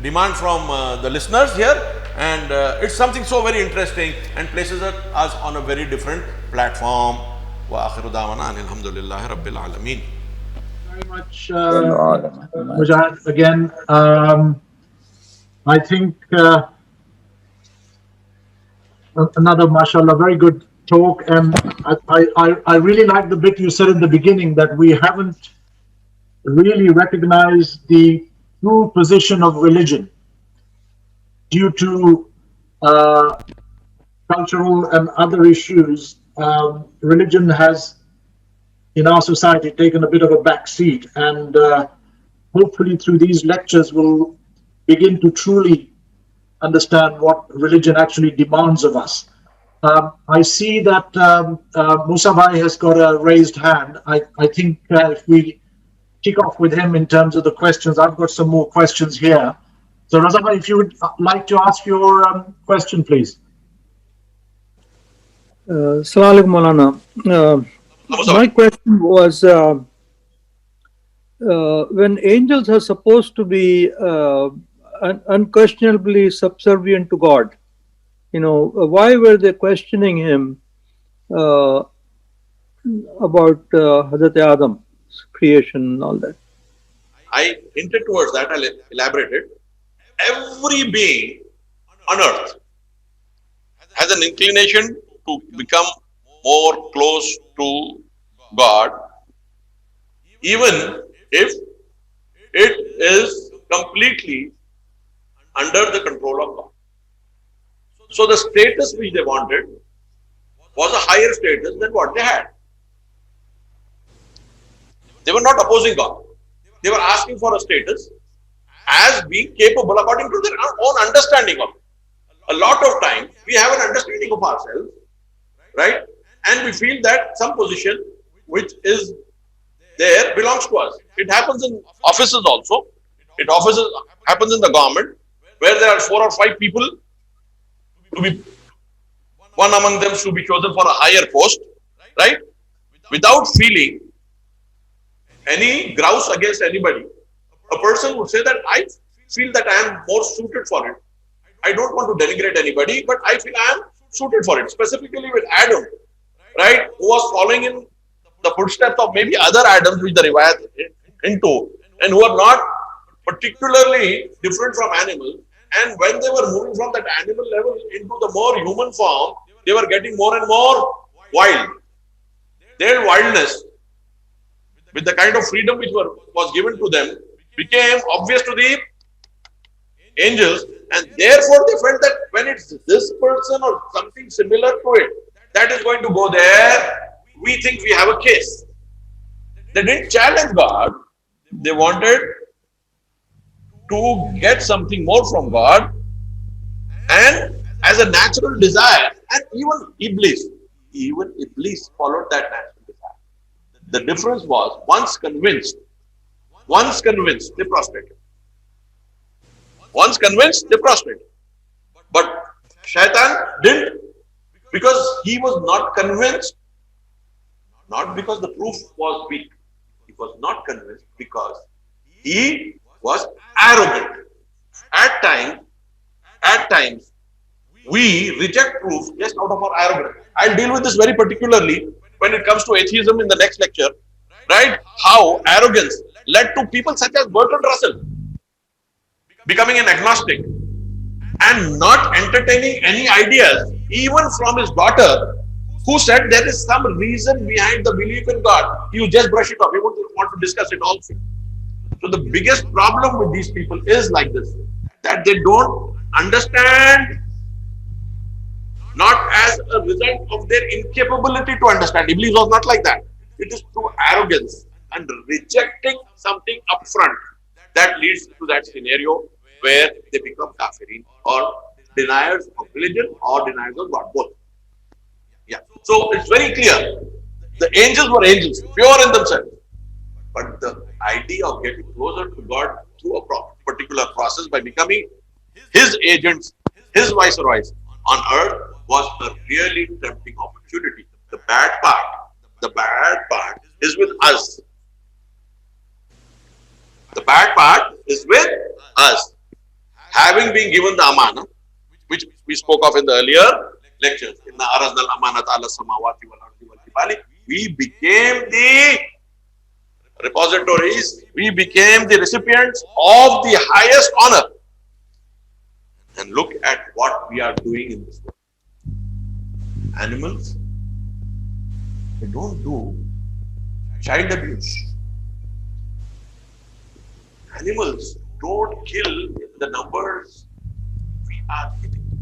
Speaker 1: demand from the listeners here, and it's something so very interesting and places us on a very different platform. Wa akhiru da'wana alhamdulillahi rabbil alameen.
Speaker 2: Very much, Mujahid. Again, I think another, mashallah, very good talk. And I really like the bit you said in the beginning, that we haven't really recognized the true position of religion due to cultural and other issues. Religion has, in our society, taken a bit of a back seat, and hopefully through these lectures we'll begin to truly understand what religion actually demands of us. I see that Musa Bhai has got a raised hand. I think if we kick off with him in terms of the questions, I've got some more questions here. So Raza Bhai, if you would like to ask your question, please.
Speaker 3: Assalamu alaikum, Maulana. My question was, when angels are supposed to be unquestionably subservient to God, why were they questioning him about Hazrat Adam's creation and all that?
Speaker 1: I hinted towards that, I'll elaborate it. Every being on earth has an inclination to become more close to God, even if it is completely under the control of God. So the status which they wanted was a higher status than what they had. They were not opposing God. They were asking for a status as being capable according to their own understanding of it. A lot of times we have an understanding of ourselves, right? And we feel that some position which is there belongs to us. It happens in offices also. It happens in the government where there are 4 or 5 people to be, one among them to be chosen for a higher post, right? Without feeling any grouse against anybody. A person would say that I feel that I am more suited for it. I don't want to denigrate anybody, but I feel I am suited for it. Specifically with Adam, right? Who was following in the footsteps of maybe other Adams which the Riwayat into, and who are not particularly different from animals. And when they were moving from that animal level into the more human form, they were getting more and more wild. Their wildness, with the kind of freedom which was given to them, became obvious to the angels, and therefore they felt that when it's this person or something similar to it that is going to go there, we think we have a case. They didn't challenge God. They wanted to get something more from God, and as a natural desire, and even Iblis followed that natural desire. The difference was once convinced, they prostrated. Once convinced, they prostrated. But Shaitan didn't, because he was not convinced, not because the proof was weak. He was not convinced because he was arrogant. At times, we reject proof just out of our arrogance. I'll deal with this very particularly when it comes to atheism in the next lecture, right? How arrogance led to people such as Bertrand Russell becoming an agnostic and not entertaining any ideas, even from his daughter, who said there is some reason behind the belief in God. You just brush it off. You won't want to discuss it also. So the biggest problem with these people is like this, that they don't understand, not as a result of their incapability to understand. Iblis was not like that. It is through arrogance and rejecting something upfront that leads to that scenario where they become kafirin, or deniers of religion or deniers of God, both. Yeah. So it's very clear. The angels were angels, pure in themselves. But the idea of getting closer to God through a particular process by becoming his agents, his viceroys on earth was a really tempting opportunity. The bad part is with us. The bad part is with us. Having been given the amana, which we spoke of in the earlier lectures, in the Araznal Amanat ala Samawati wal Ardi wal Jibali, we became the repositories, we became the recipients of the highest honor. And look at what we are doing in this world. Animals, they don't do child abuse. Animals don't kill in the numbers we are killing.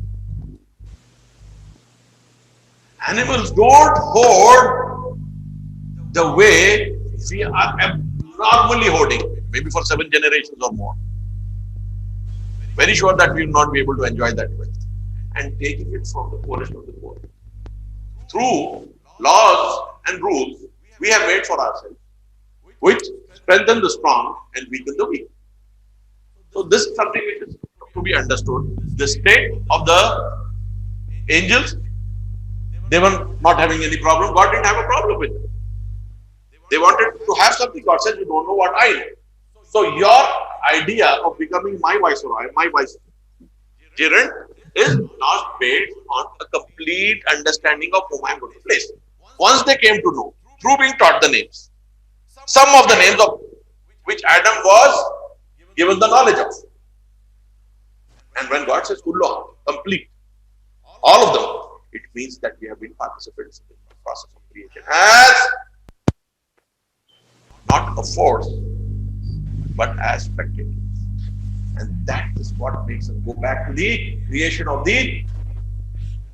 Speaker 1: Animals don't hoard the way we are abnormally hoarding, maybe for 7 generations or more. Very sure that we will not be able to enjoy that wealth. And taking it from the poorest of the poor. Through laws and rules we have made for ourselves, which strengthen the strong and weaken the weak. So this is something which is to be understood. The state of the angels, they were not having any problem. God didn't have a problem with them. They wanted to have something. God said, you don't know what I know. So your idea of becoming my viceroy, my vicegerent, is not based on a complete understanding of whom I am going to place. Once they came to know, through being taught the names, some of the names of which Adam was given the knowledge of. And when God says Kulluha, complete, all of them, it means that we have been participants in the process of creation as not a force, but as spectators. And that is what makes us go back to the creation of the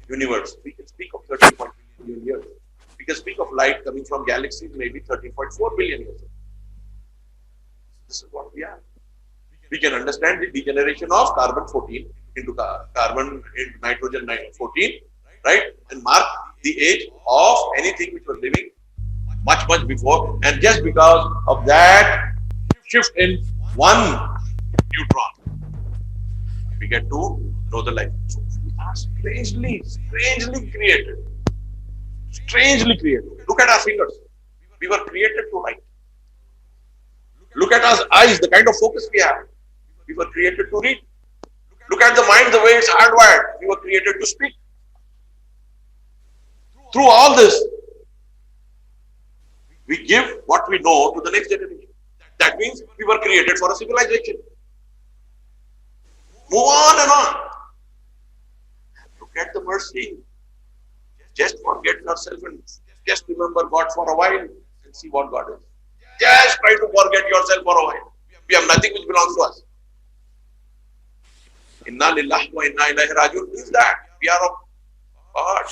Speaker 1: universe. We can speak of 13.3 billion years. We can speak of light coming from galaxies, maybe 13.4 billion years. This is what we are. We can understand the degeneration of carbon 14 into carbon into nitrogen 14, right? And mark the age of anything which was living much, much before. And just because of that shift in one neutron, we get to know the life. So we are strangely created. Strangely created. Look at our fingers. We were created to write. Look at our eyes, the kind of focus we have. We were created to read. Look at the mind, the way it's hardwired. We were created to speak. Through all this, we give what we know to the next generation. That means we were created for a civilization. Move on and on. Look at the mercy. Just forget yourself and just remember God for a while and see what God is. Just try to forget yourself for a while. We have nothing which belongs to us. Inna lillahi wa inna ilaihi rajiun is that we are of God.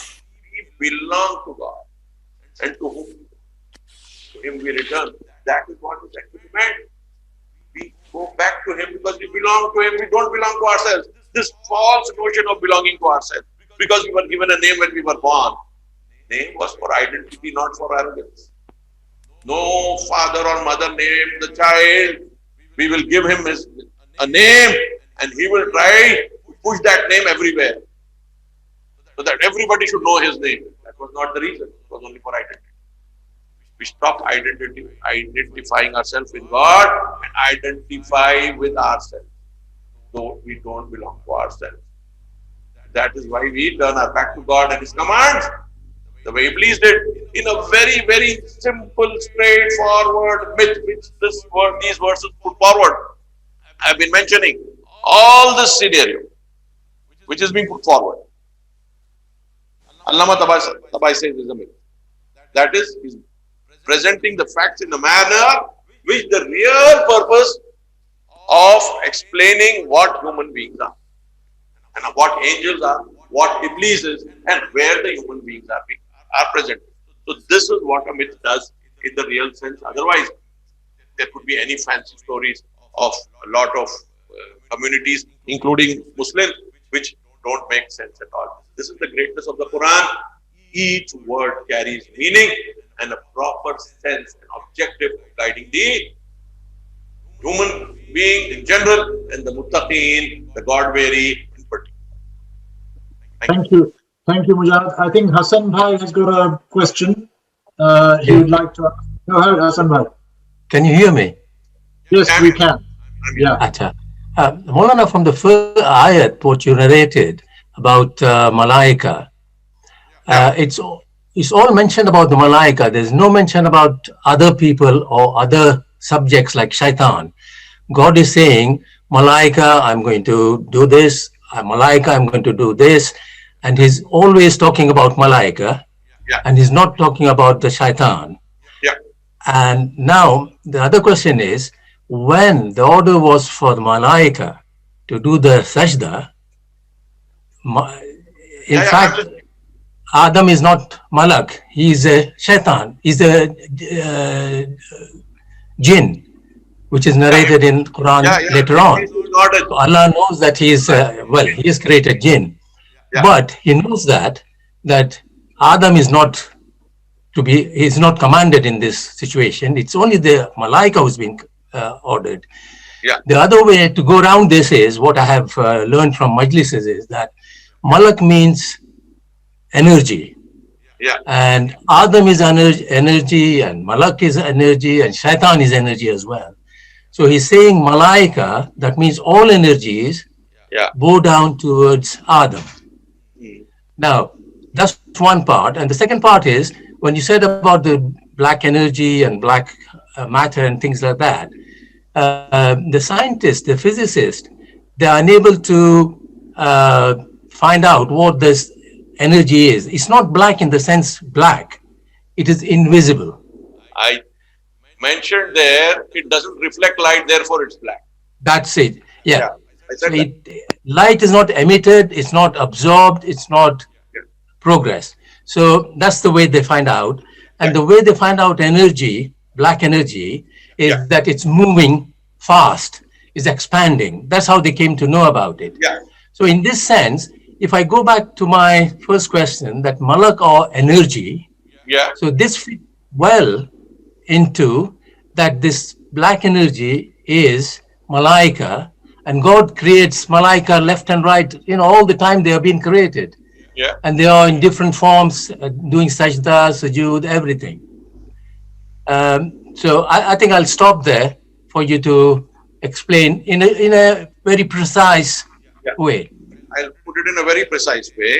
Speaker 1: We belong to God. And to Him we return. That is what is actually meant. We go back to Him because we belong to Him. We don't belong to ourselves. This false notion of belonging to ourselves. Because we were given a name when we were born. Name was for identity, not for arrogance. No father or mother named the child. We will give him a name and he will try to push that name everywhere. So that everybody should know his name. That was not the reason. It was only for identity. We stop identifying ourselves with God and identify with ourselves. Though we don't belong to ourselves. That is why we turn our back to God and His commands. The way Iblis did, in a very, very simple, straightforward myth which these verses put forward. I have been mentioning all this scenario which is being put forward. Allama Tabai says is a myth. That is, he's presenting the facts in a manner which the real purpose of explaining what human beings are and what angels are, what Iblis is, and where the human beings are present. So this is what a myth does in the real sense. Otherwise, there could be any fancy stories of a lot of communities, including Muslims, which don't make sense at all. This is the greatness of the Quran. Each word carries meaning and a proper sense and objective guiding the human being in general and the muttaqeen, the God-wary in particular.
Speaker 4: Thank you. Thank you, Mujahid. I think Hassan Bhai has got a question. He would like to ask. Go ahead, Hassan Bhai.
Speaker 5: Can you hear me?
Speaker 4: Yes, we can. Yeah.
Speaker 5: Acha. Maulana, from the first ayat, what you narrated about Malaika, it's all mentioned about the Malaika. There's no mention about other people or other subjects like Shaitan. God is saying, Malaika, I'm going to do this. Malaika, I'm going to do this. And He's always talking about Malaika.
Speaker 1: Yeah.
Speaker 5: And He's not talking about the Shaitan.
Speaker 1: Yeah.
Speaker 5: And now the other question is, when the order was for the Malaika to do the sajda, in fact, Adam is not Malak, he is a Shaitan, he's a jinn, which is narrated in Quran later on. So Allah knows that he is, he is created jinn.
Speaker 1: Yeah.
Speaker 5: But He knows that Adam is not he's not commanded in this situation. It's only the Malaika who's been ordered.
Speaker 1: Yeah.
Speaker 5: The other way to go around this is, what I have learned from Majlises is that Malak means energy.
Speaker 1: Yeah.
Speaker 5: And Adam is energy, and Malak is energy, and Shaitan is energy as well. So He's saying Malaika, that means all energies bow down towards Adam. Now, that's one part. And the second part is, when you said about the black energy and black matter and things like that, the scientists, the physicists, they are unable to find out what this energy is. It's not black in the sense black. It is invisible.
Speaker 1: I mentioned there, it doesn't reflect light, therefore it's black.
Speaker 5: That's it. Yeah.
Speaker 1: I
Speaker 5: So
Speaker 1: said that.
Speaker 5: light is not emitted, it's not absorbed, it's not
Speaker 1: Yeah.
Speaker 5: progress. So that's the way they find out. And the way they find out energy, black energy, is
Speaker 1: Yeah.
Speaker 5: that it's moving fast, is expanding. That's how they came to know about it.
Speaker 1: Yeah.
Speaker 5: So in this sense, if I go back to my first question, that malak or energy,
Speaker 1: Yeah.
Speaker 5: so this fit well into that this black energy is malaika, and God creates malaika left and right, all the time they have been created.
Speaker 1: Yeah.
Speaker 5: And they are in different forms, doing sajda, sujood, everything. So I think I'll stop there for you to explain in a very precise
Speaker 1: Yeah.
Speaker 5: way.
Speaker 1: I'll put it in a very precise way.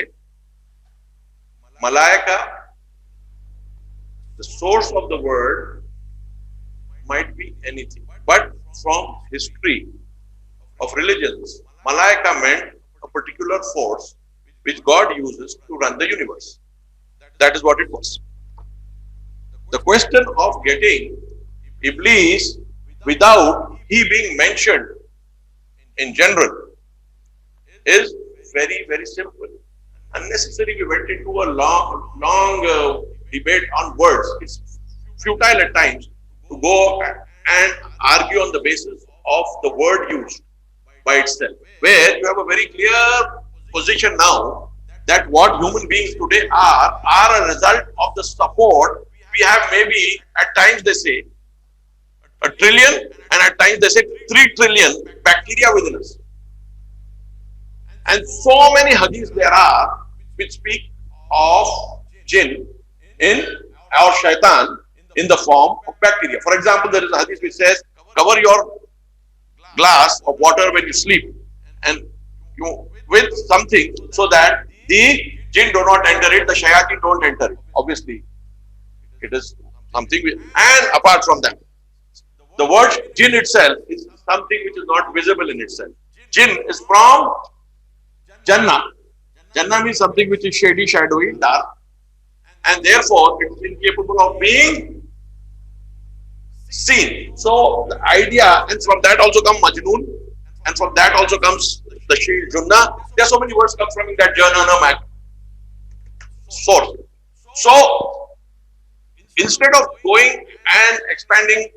Speaker 1: Malaika, the source of the word might be anything, but from history of religions, Malaika meant a particular force which God uses to run the universe. That is what it was. The question of getting Iblis without he being mentioned in general is very, very simple. Unnecessarily, we went into a long debate on words. It's futile at times to go and argue on the basis of the word used by itself, where you have a very clear position now that what human beings today are a result of the support we have. Maybe at times they say 1 trillion, and at times they say 3 trillion bacteria within us. And so many hadiths there are which speak of jinn or shaitan in the form of bacteria. For example, there is a hadith which says, cover your glass of water when you sleep and you with something so that the jinn do not enter it, the shayateen don't enter it. Obviously, it is something and apart from that, the word jinn itself is something which is not visible in itself. Jinn is from Jannah. Jannah means something which is shady, shadowy, dark, and therefore it is incapable of being seen. So the idea, and from that also comes Majnoon, and from that also comes the shield Junna. There are so many words come from that Jannah source. So instead of going and expanding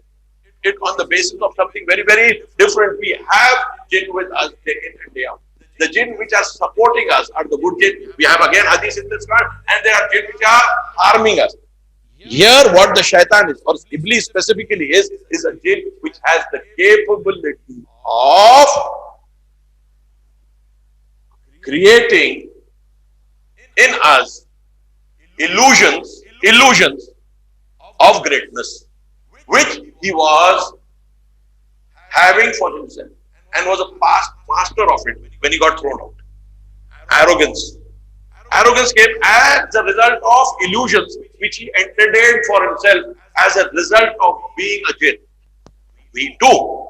Speaker 1: it on the basis of something very, very different, we have jinn with us day in and day out. The jinn which are supporting us are the good jinn. We have again hadith in this part, and there are jinn which are harming us. Here, what the shaitan is, or Iblis specifically is a jinn which has the capability of creating in us illusions of greatness, which he was having for himself and was a past master of it when he got thrown out. Arrogance. Arrogance came as a result of illusions which he entertained for himself as a result of being a jinn. We too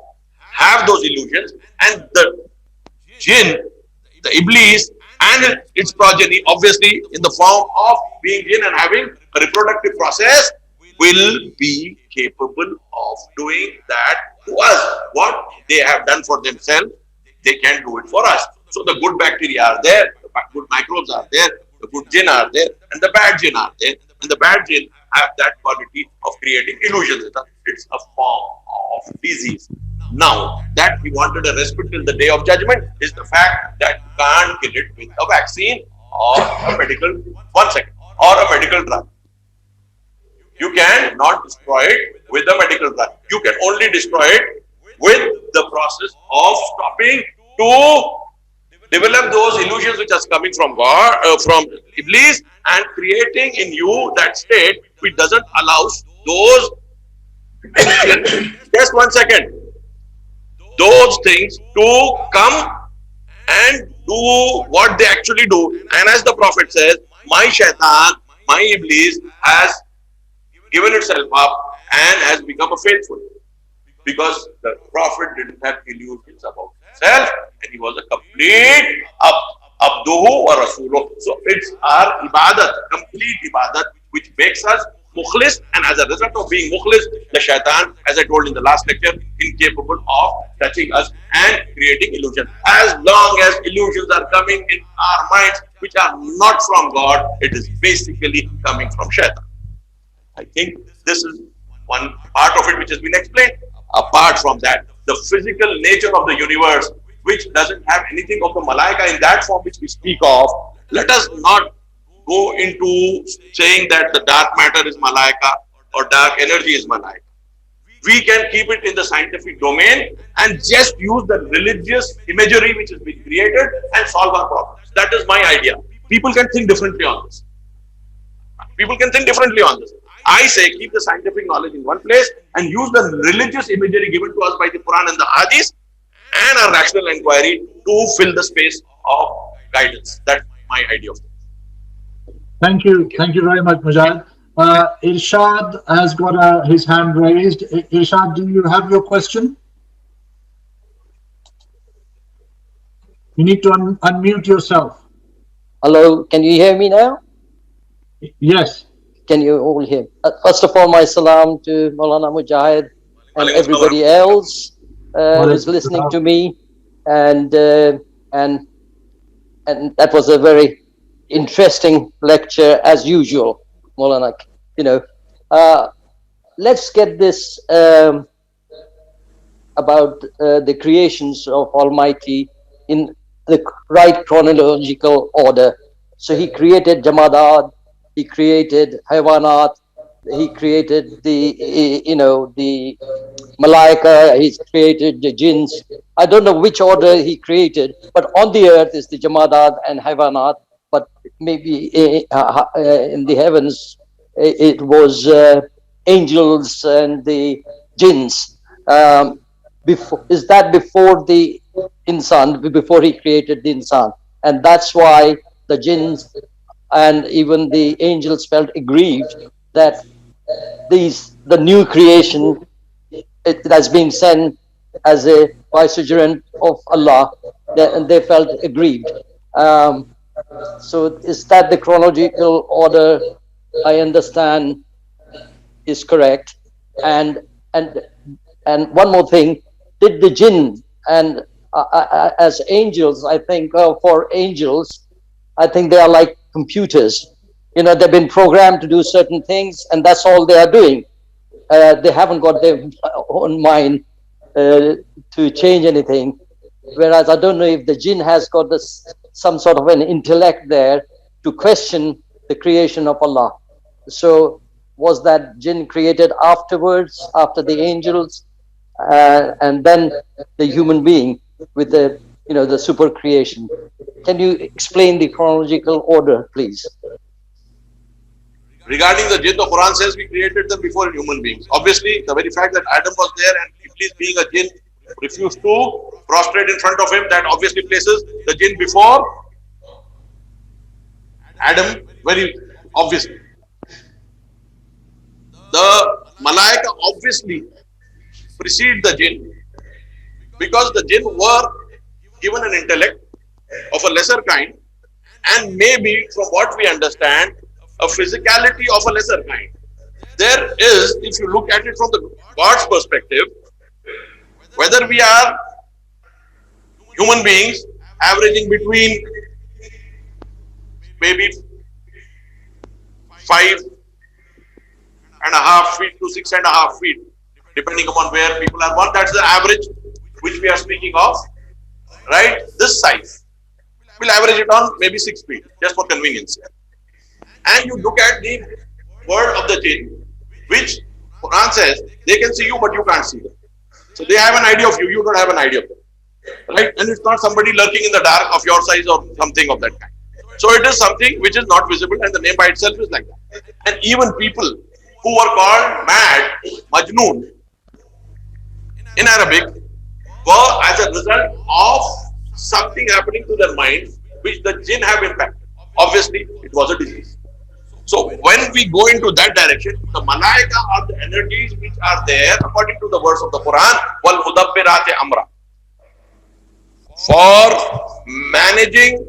Speaker 1: have those illusions, and the jinn, the Iblis and its progeny, obviously in the form of being jinn and having a reproductive process, will be capable of doing that to us. What they have done for themselves, they can do it for us. So the good bacteria are there, the good microbes are there, the good jinn are there, and the bad jinn are there. And the bad jinn have that quality of creating illusions. It's a form of disease. Now, that he wanted a respite till the day of judgment is the fact that you can't kill it with a vaccine or a medical, or a medical drug. You can not destroy it with a medical drug. You can only destroy it with the process of stopping to develop those illusions which are coming from God, from Iblis, and creating in you that state which doesn't allow those just 1 second, those things to come and do what they actually do. And as the Prophet says, my shaitan, my Iblis has given itself up and has become a faithful, because the Prophet didn't have illusions about himself and he was a complete Abduhu or Rasuluh. So it's our ibadat, complete ibadat, which makes us mukhlis, and as a result of being mukhlis, the shaitan, as I told in the last lecture, incapable of touching us and creating illusion. As long as illusions are coming in our minds, which are not from God, it is basically coming from shaitan. I think this is one part of it which has been explained. Apart from that, the physical nature of the universe, which doesn't have anything of the malaika in that form which we speak of, let us not go into saying that the dark matter is malaika or dark energy is malaika. We can keep it in the scientific domain and just use the religious imagery which has been created and solve our problems. That is my idea. People can think differently on this. People can think differently on this. I say keep the scientific knowledge in one place and use the religious imagery given to us by the Quran and the Hadith and our rational inquiry to fill the space of guidance. That's my idea of it.
Speaker 4: Thank you very much, Mujahid. Irshad has got his hand raised. Irshad, do you have your question? You need to unmute yourself.
Speaker 6: Hello, can you hear me now?
Speaker 4: Yes.
Speaker 6: Can you all hear? First of all, my salam to Maulana Mujahid and everybody else who's listening to me, and that was a very interesting lecture as usual, Maulana. You know, let's get this about the creations of Almighty in the right chronological order. So He created Jamadat. He created Haywanat, He created the Malaika, He created the jinns. I don't know which order He created, but on the earth is the Jamadat and Haywanat, but maybe in the heavens it was angels and the jinns. Is that before the insan, before He created the insan? And that's why the jinns and even the angels felt aggrieved that the new creation, it has been sent as a vicegerent of Allah, and they felt aggrieved. So is that the chronological order? I understand is correct. And one more thing, did the jinn and as angels, I think for angels, I think they are like computers. You know, they've been programmed to do certain things, and that's all they are doing. They haven't got their own mind to change anything. Whereas I don't know if the jinn has got some sort of an intellect there to question the creation of Allah. So was that jinn created afterwards, after the angels, and then the human being with the super creation? Can you explain the chronological order, please?
Speaker 1: Regarding the jinn, the Quran says we created them before human beings. Obviously, the very fact that Adam was there and Iblis being a jinn refused to prostrate in front of him, that obviously places the jinn before Adam, very obviously. The Malaika obviously precede the jinn because the jinn were given an intellect of a lesser kind, and maybe from what we understand, a physicality of a lesser kind. There is, if you look at it from the God's perspective, whether we are human beings averaging between maybe 5.5 feet to 6.5 feet, depending upon where people are born, that's the average which we are speaking of, right? This size. We'll average it on maybe 6 feet, just for convenience. And you look at the word of the jinn, which Quran says they can see you, but you can't see them. So they have an idea of you, you don't have an idea of them, right? And it's not somebody lurking in the dark of your size or something of that kind. So it is something which is not visible, and the name by itself is like that. And even people who were called mad, Majnoon, in Arabic, were as a result of something happening to their mind which the jinn have impacted. Obviously, it was a disease. So when we go into that direction, the malaika are the energies which are there according to the verse of the Quran, wal mudabbirati amra, for managing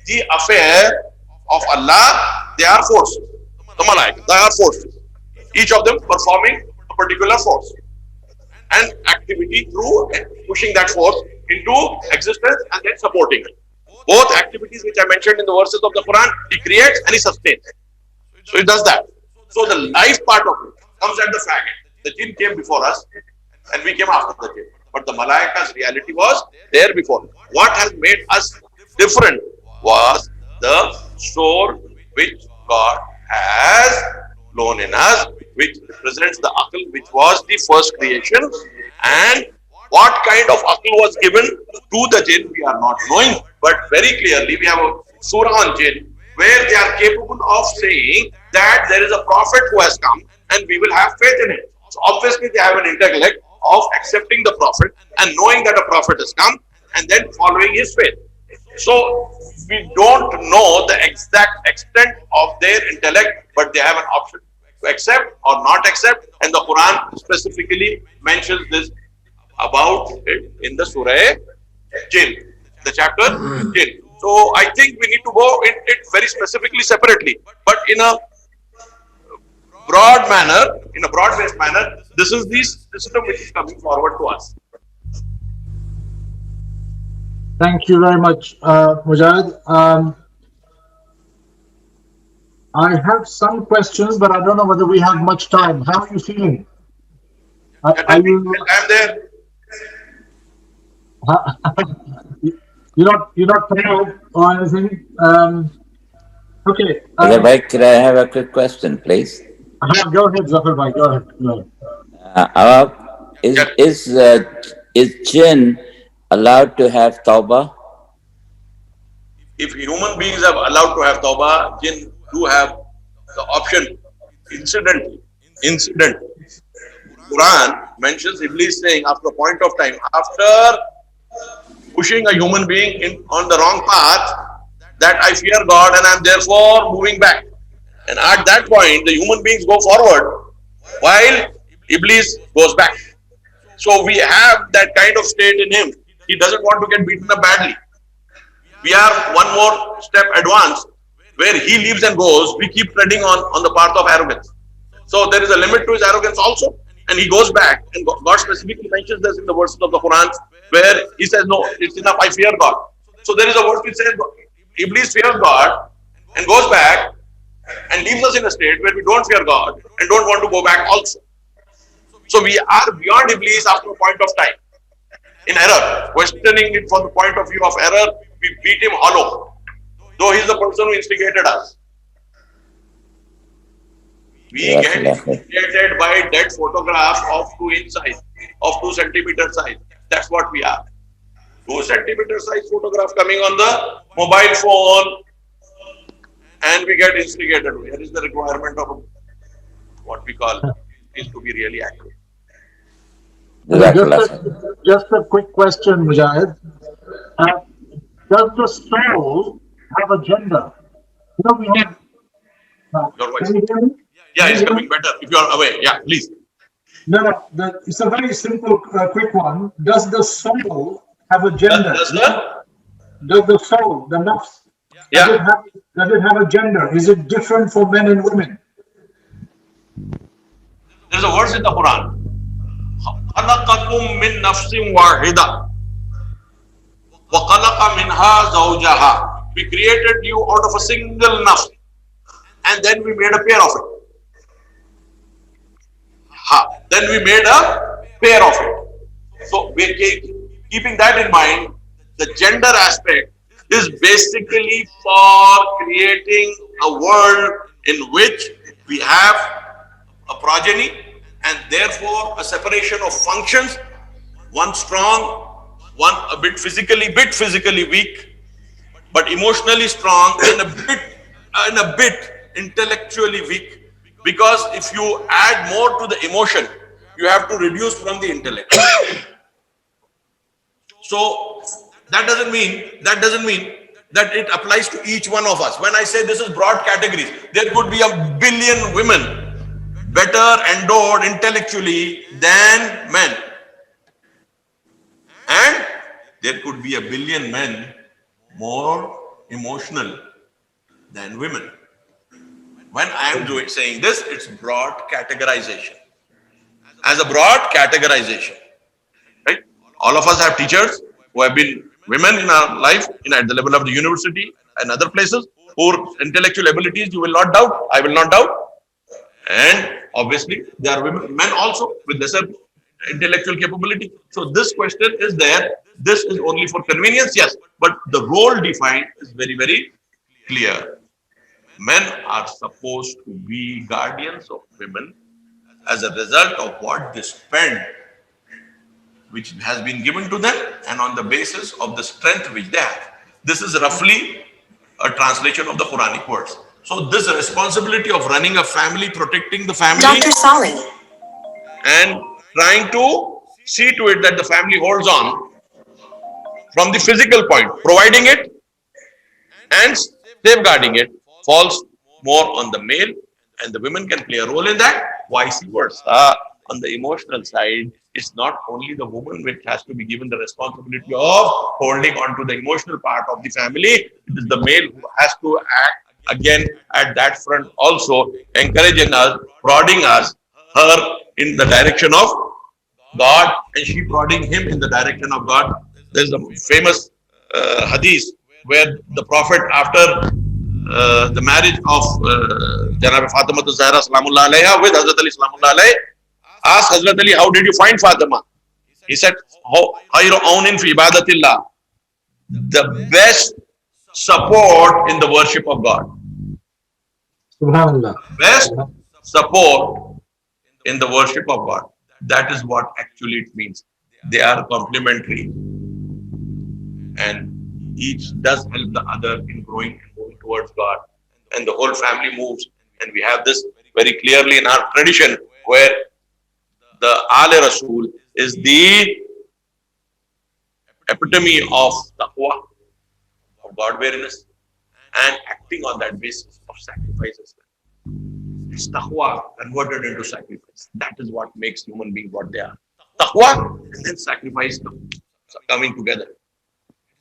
Speaker 1: the affair of Allah. They are forces. The malaika, they are forces. each of them performing a particular force and activity through pushing that force into existence and then supporting it. Both activities which I mentioned in the verses of the Quran, he creates and he sustains. So he does that. So the life part of it comes at the fact the jinn came before us and we came after the jinn. But the malaika's reality was there before. What has made us different was the soul which God has blown in us, which represents the akal, which was the first creation. And what kind of akal was given to the jinn, we are not knowing. But very clearly, we have a surah on jinn where they are capable of saying that there is a prophet who has come and we will have faith in him. So obviously, they have an intellect of accepting the prophet and knowing that a prophet has come and then following his faith. So we don't know the exact extent of their intellect, but they have an option to accept or not accept. And the Quran specifically mentions this about it in the Surah Jinn, the chapter Jinn. So I think we need to go in it very specifically separately, but in a broad manner, in a broad-based manner, this is the system which is coming forward to us.
Speaker 4: Thank you very much, Mujahid. I have some questions, but I don't know whether we have much time. How are you feeling? Are you?
Speaker 1: I'm there.
Speaker 4: You're not tired or anything. Okay.
Speaker 7: Could I have a quick question, please?
Speaker 4: Go ahead, Zafar bhai. Go ahead.
Speaker 7: Is jinn allowed to have tawbah?
Speaker 1: If human beings are allowed to have tawbah, jinn do have the option. Incidentally, Quran mentions Iblis saying after a point of time, after pushing a human being on the wrong path, that I fear God and I am therefore moving back. And at that point, the human beings go forward while Iblis goes back. So we have that kind of state in him. He doesn't want to get beaten up badly. We are one more step advanced, where he leaves and goes, we keep treading on the path of arrogance. So there is a limit to his arrogance also, and he goes back. And God specifically mentions this in the verses of the Quran, where he says, no, it's enough, I fear God. So there is a verse which says, Iblis fears God and goes back and leaves us in a state where we don't fear God and don't want to go back also. So we are beyond Iblis after a point of time. In error, questioning it from the point of view of error, we beat him hollow, though he is the person who instigated us. We get instigated by dead photographs of 2-inch size, of 2 centimeter size. That's what we are. 2 centimeter size photograph coming on the mobile phone, and we get instigated. Where is the requirement of what we call is to be really accurate?
Speaker 4: Just a quick question, Mujahid. Does the soul have a gender? You know, we have.
Speaker 1: Your voice. Yeah, it's coming better. If you are away, yeah, please.
Speaker 4: No. It's a very simple, quick one. Does the soul have a gender? Does the soul, the nafs, does it have a gender? Is it different for men and women?
Speaker 1: There's a verse in the Quran. خَلَقَكُم مِّن نَفْسٍ وَاحِدَةٍ وَخَلَقَ مِنْهَا زَوْجَهَا. We created you out of a single nafs, and then we made a pair of it. Then we made a pair of it. So we're keeping that in mind. The gender aspect is basically for creating a world in which we have a progeny and therefore a separation of functions, one strong, one a bit physically weak, but emotionally strong, and a bit intellectually weak. Because if you add more to the emotion, you have to reduce from the intellect. So that doesn't mean that it applies to each one of us. When I say this is broad categories, there could be 1 billion women better endowed intellectually than men. And there could be 1 billion men more emotional than women. When I am saying this, it's broad categorization. As a broad categorization, right? All of us have teachers who have been women in our life, at the level of the university and other places, whose intellectual abilities you will not doubt, I will not doubt. And obviously, there are men also with lesser intellectual capability. So this question is there. This is only for convenience, yes. But the role defined is very, very clear. Men are supposed to be guardians of women as a result of what they spend, which has been given to them, and on the basis of the strength which they have. This is roughly a translation of the Quranic words. So this responsibility of running a family, protecting the family,
Speaker 8: Dr. Sali,
Speaker 1: and trying to see to it that the family holds on from the physical point, providing it and safeguarding it, falls more on the male, and the women can play a role in that. Vice versa, on the emotional side, it's not only the woman which has to be given the responsibility of holding on to the emotional part of the family. It is the male who has to act again at that front also, encouraging us, prodding us, her in the direction of God, and she prodding him in the direction of God. There's a famous hadith where the Prophet, after the marriage of Janab Fatima Zahra Salamullah Alayha with Hazrat Ali Salamullah Alayhi, asked Hazrat Ali, how did you find Fatima? He said, Khayru awnin fi ibadatillah, the best support in the worship of God.
Speaker 4: Subhanallah.
Speaker 1: Best support in the worship of God. That is what actually it means. They are complementary, and each does help the other in growing and moving towards God, and the whole family moves. And we have this very clearly in our tradition, where the Aale Rasul is the epitome of taqwa, of God-wariness, and acting on that basis of sacrifices. It's taqwa converted into sacrifice. That is what makes human beings what they are. Taqwa and then sacrifice coming together.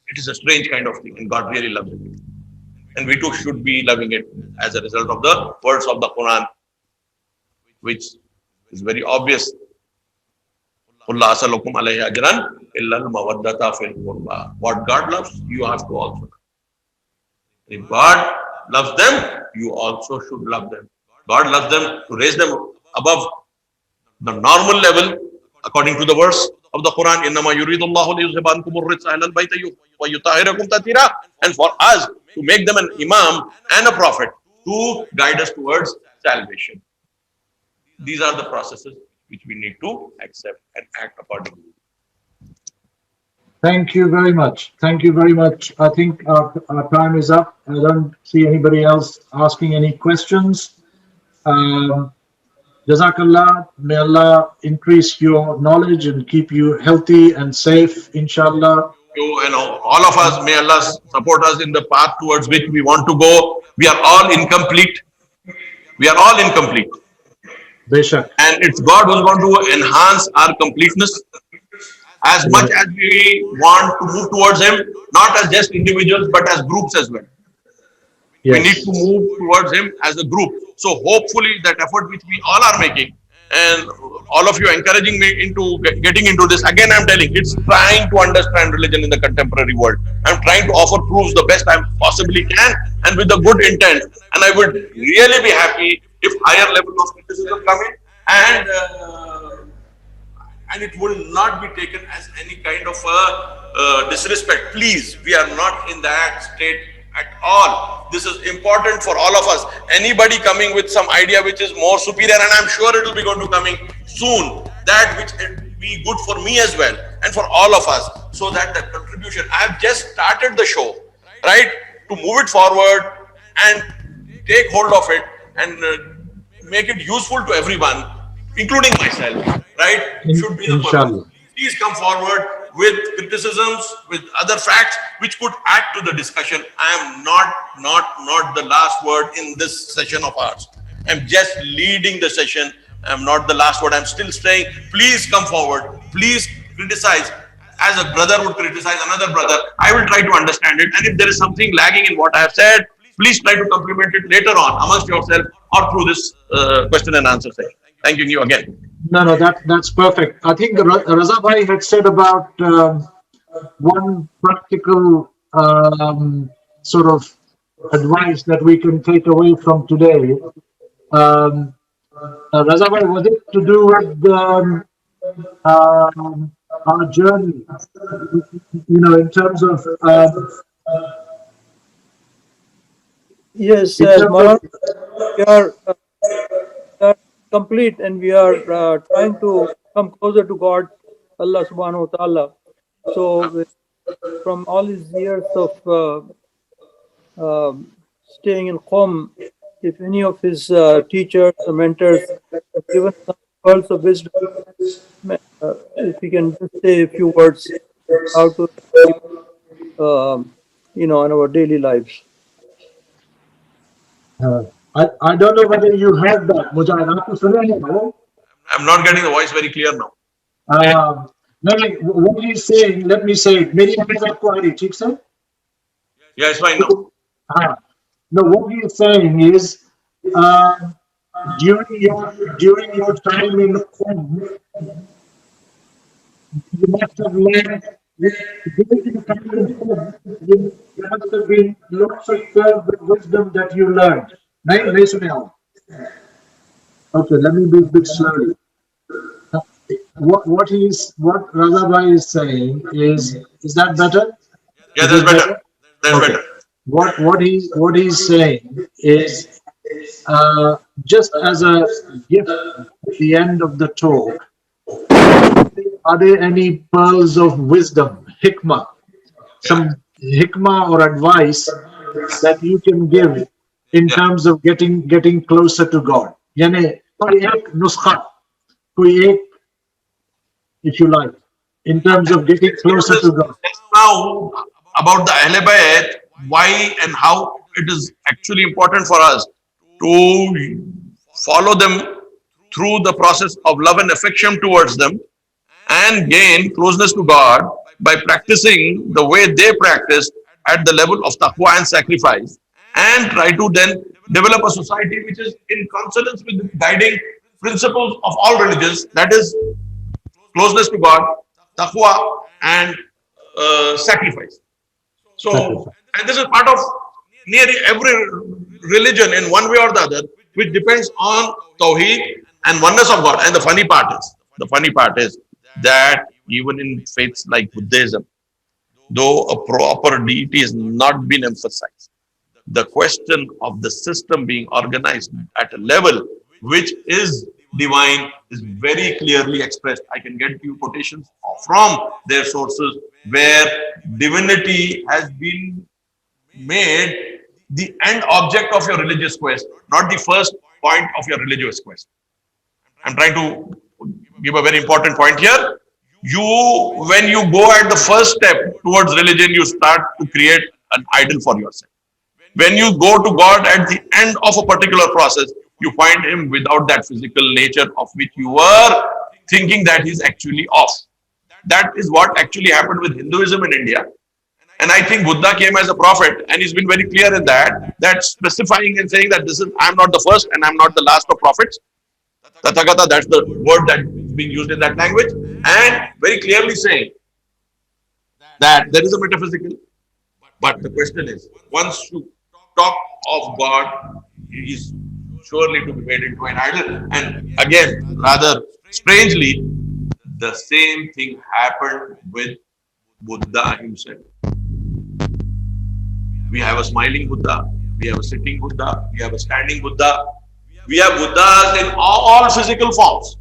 Speaker 1: It is a strange kind of thing, and God really loves it. And we too should be loving it as a result of the words of the Quran, which is very obvious. What God loves, you have to also love. If God loves them, you also should love them. God loves them to raise them above the normal level, according to the verse of the Quran, and for us to make them an imam and a prophet to guide us towards salvation. These are the processes which we need to accept and act accordingly.
Speaker 4: Thank you very much. Thank you very much. I think our time is up. I don't see anybody else asking any questions. Jazakallah. May Allah increase your knowledge and keep you healthy and safe, inshallah.
Speaker 1: You and all of us, may Allah support us in the path towards which we want to go. We are all incomplete. We are all incomplete.
Speaker 4: Beshak.
Speaker 1: And it's God who's going to enhance our completeness as much as we want to move towards Him, not as just individuals, but as groups as well.
Speaker 4: Yes.
Speaker 1: We need to move towards Him as a group. So hopefully that effort which we all are making, and all of you encouraging me into getting into this, again I'm telling, it's trying to understand religion in the contemporary world. I'm trying to offer proofs the best I possibly can, and with a good intent. And I would really be happy if higher level of criticism come in, and it will not be taken as any kind of a disrespect. Please, we are not in that state at all. This is important for all of us. Anybody coming with some idea which is more superior, and I'm sure it will be going to coming soon, that which will be good for me as well and for all of us, so that the contribution, I have just started the show, right, to move it forward and take hold of it and make it useful to everyone, including myself, right? It should be the purpose. Please come forward with criticisms, with other facts which could add to the discussion. I am not the last word in this session of ours. I'm just leading the session. I'm not the last word. I'm still saying, please come forward. Please criticize as a brother would criticize another brother. I will try to understand it. And if there is something lagging in what I have said, please try to complement it later on amongst yourself or through this question and answer section. Thanking you again.
Speaker 4: No, that's perfect. I think Raza Bhai had said about one practical sort of advice that we can take away from today. Raza Bhai, was it to do with our journey? In terms of
Speaker 3: Yes, we are complete, and we are trying to come closer to God, Allah subhanahu wa ta'ala. So from all these years of staying in Qom, if any of his teachers or mentors have given some pearls of wisdom, if we can just say a few words how to in our daily lives.
Speaker 4: I don't know whether you heard that, Mujahid.
Speaker 1: I'm not getting the voice very clear now.
Speaker 4: No, what he's saying, let me say it. Meri awaaz aapko aa rahi hai, theek sir?
Speaker 1: Yeah, it's fine now.
Speaker 4: No, what he is saying is, during your time in Qom, you must have learned. During your time in Qom, there must have been lots of pearls of wisdom that you learned. Nahi sunne aap. Okay, let me be a bit slowly. What Raza Bhai is saying is that better?
Speaker 1: Yeah, that's better. That's better.
Speaker 4: What he's saying is, just as a gift at the end of the talk, are there any pearls of wisdom, hikmah, some hikmah or advice that you can give in terms of getting closer to God? Yani, koi ek nuskha, koi ek, if you like, in terms of getting closer to God.
Speaker 1: Now, about the Ahle Bayt, why and how it is actually important for us to follow them through the process of love and affection towards them and gain closeness to God by practicing the way they practice at the level of taqwa and sacrifice, and try to then develop a society which is in consonance with the guiding principles of all religions, that is closeness to God, taqwa, and sacrifice. So, and this is part of nearly every religion in one way or the other, which depends on Tawheed and oneness of God. And the funny part is that even in faiths like Buddhism, though a proper deity has not been emphasized, the question of the system being organized at a level which is divine is very clearly expressed. I can get you quotations from their sources where divinity has been made the end object of your religious quest, not the first point of your religious quest. I'm trying to give a very important point here. When you go at the first step towards religion, you start to create an idol for yourself. When you go to God at the end of a particular process, you find him without that physical nature of which you were thinking that he's actually off. That is what actually happened with Hinduism in India. And I think Buddha came as a prophet, and he's been very clear in that specifying and saying that I'm not the first and I'm not the last of prophets. Tathagata, that's the word that is being used in that language, and very clearly saying that there is a metaphysical. But the question is, once you talk of God, he is surely to be made into an idol. And again, rather strangely, the same thing happened with Buddha himself. We have a smiling Buddha, we have a sitting Buddha, we have a standing Buddha, we have Buddhas in all physical forms.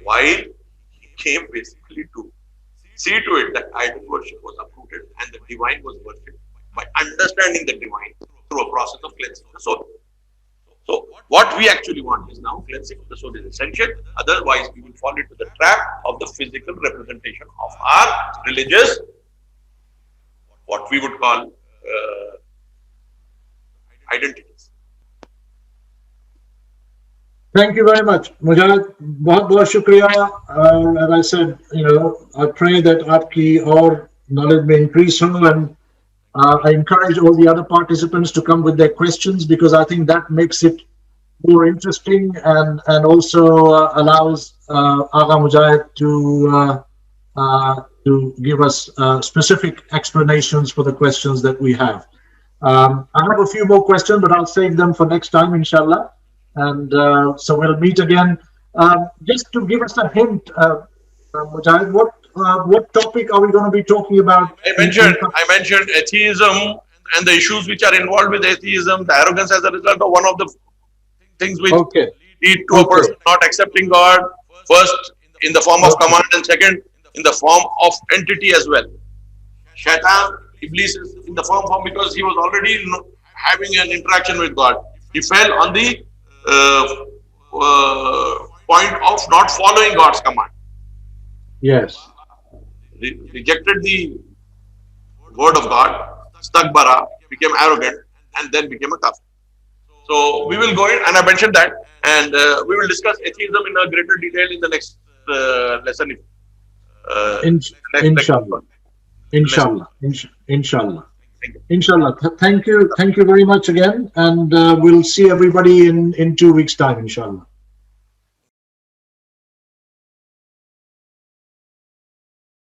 Speaker 1: While he came basically to see to it that idol worship was uprooted and the divine was worshipped by understanding the divine through a process of cleansing the soul. So what we actually want is now cleansing of the soul is essential. Otherwise, we will fall into the trap of the physical representation of our religious, what we would call identities.
Speaker 4: Thank you very much, Mujahid. बहुत shukriya. As I said, I pray that आपकी और knowledge may increase हो, and I encourage all the other participants to come with their questions, because I think that makes it more interesting and also allows Agha Mujahid to give us specific explanations for the questions that we have. I have a few more questions, but I'll save them for next time, inshallah. And so we'll meet again. Just to give us a hint, Mujahid, what topic are we going to be talking about?
Speaker 1: I mentioned atheism and the issues which are involved with atheism, the arrogance as a result of one of the things which lead to a person not accepting God, first in the form of command and second in the form of entity as well. Shaitan, Iblis is in the form because he was already having an interaction with God. He fell on the point of not following God's command.
Speaker 4: Yes.
Speaker 1: Rejected the word of God, stakbara, became arrogant, and then became a kafir. So we will go in, and I mentioned that, and we will discuss atheism in a greater detail in the next lesson.
Speaker 4: Inshallah. Inshallah. Inshallah. Inshallah. Thank you very much again, and we'll see everybody in 2 weeks' time, inshallah.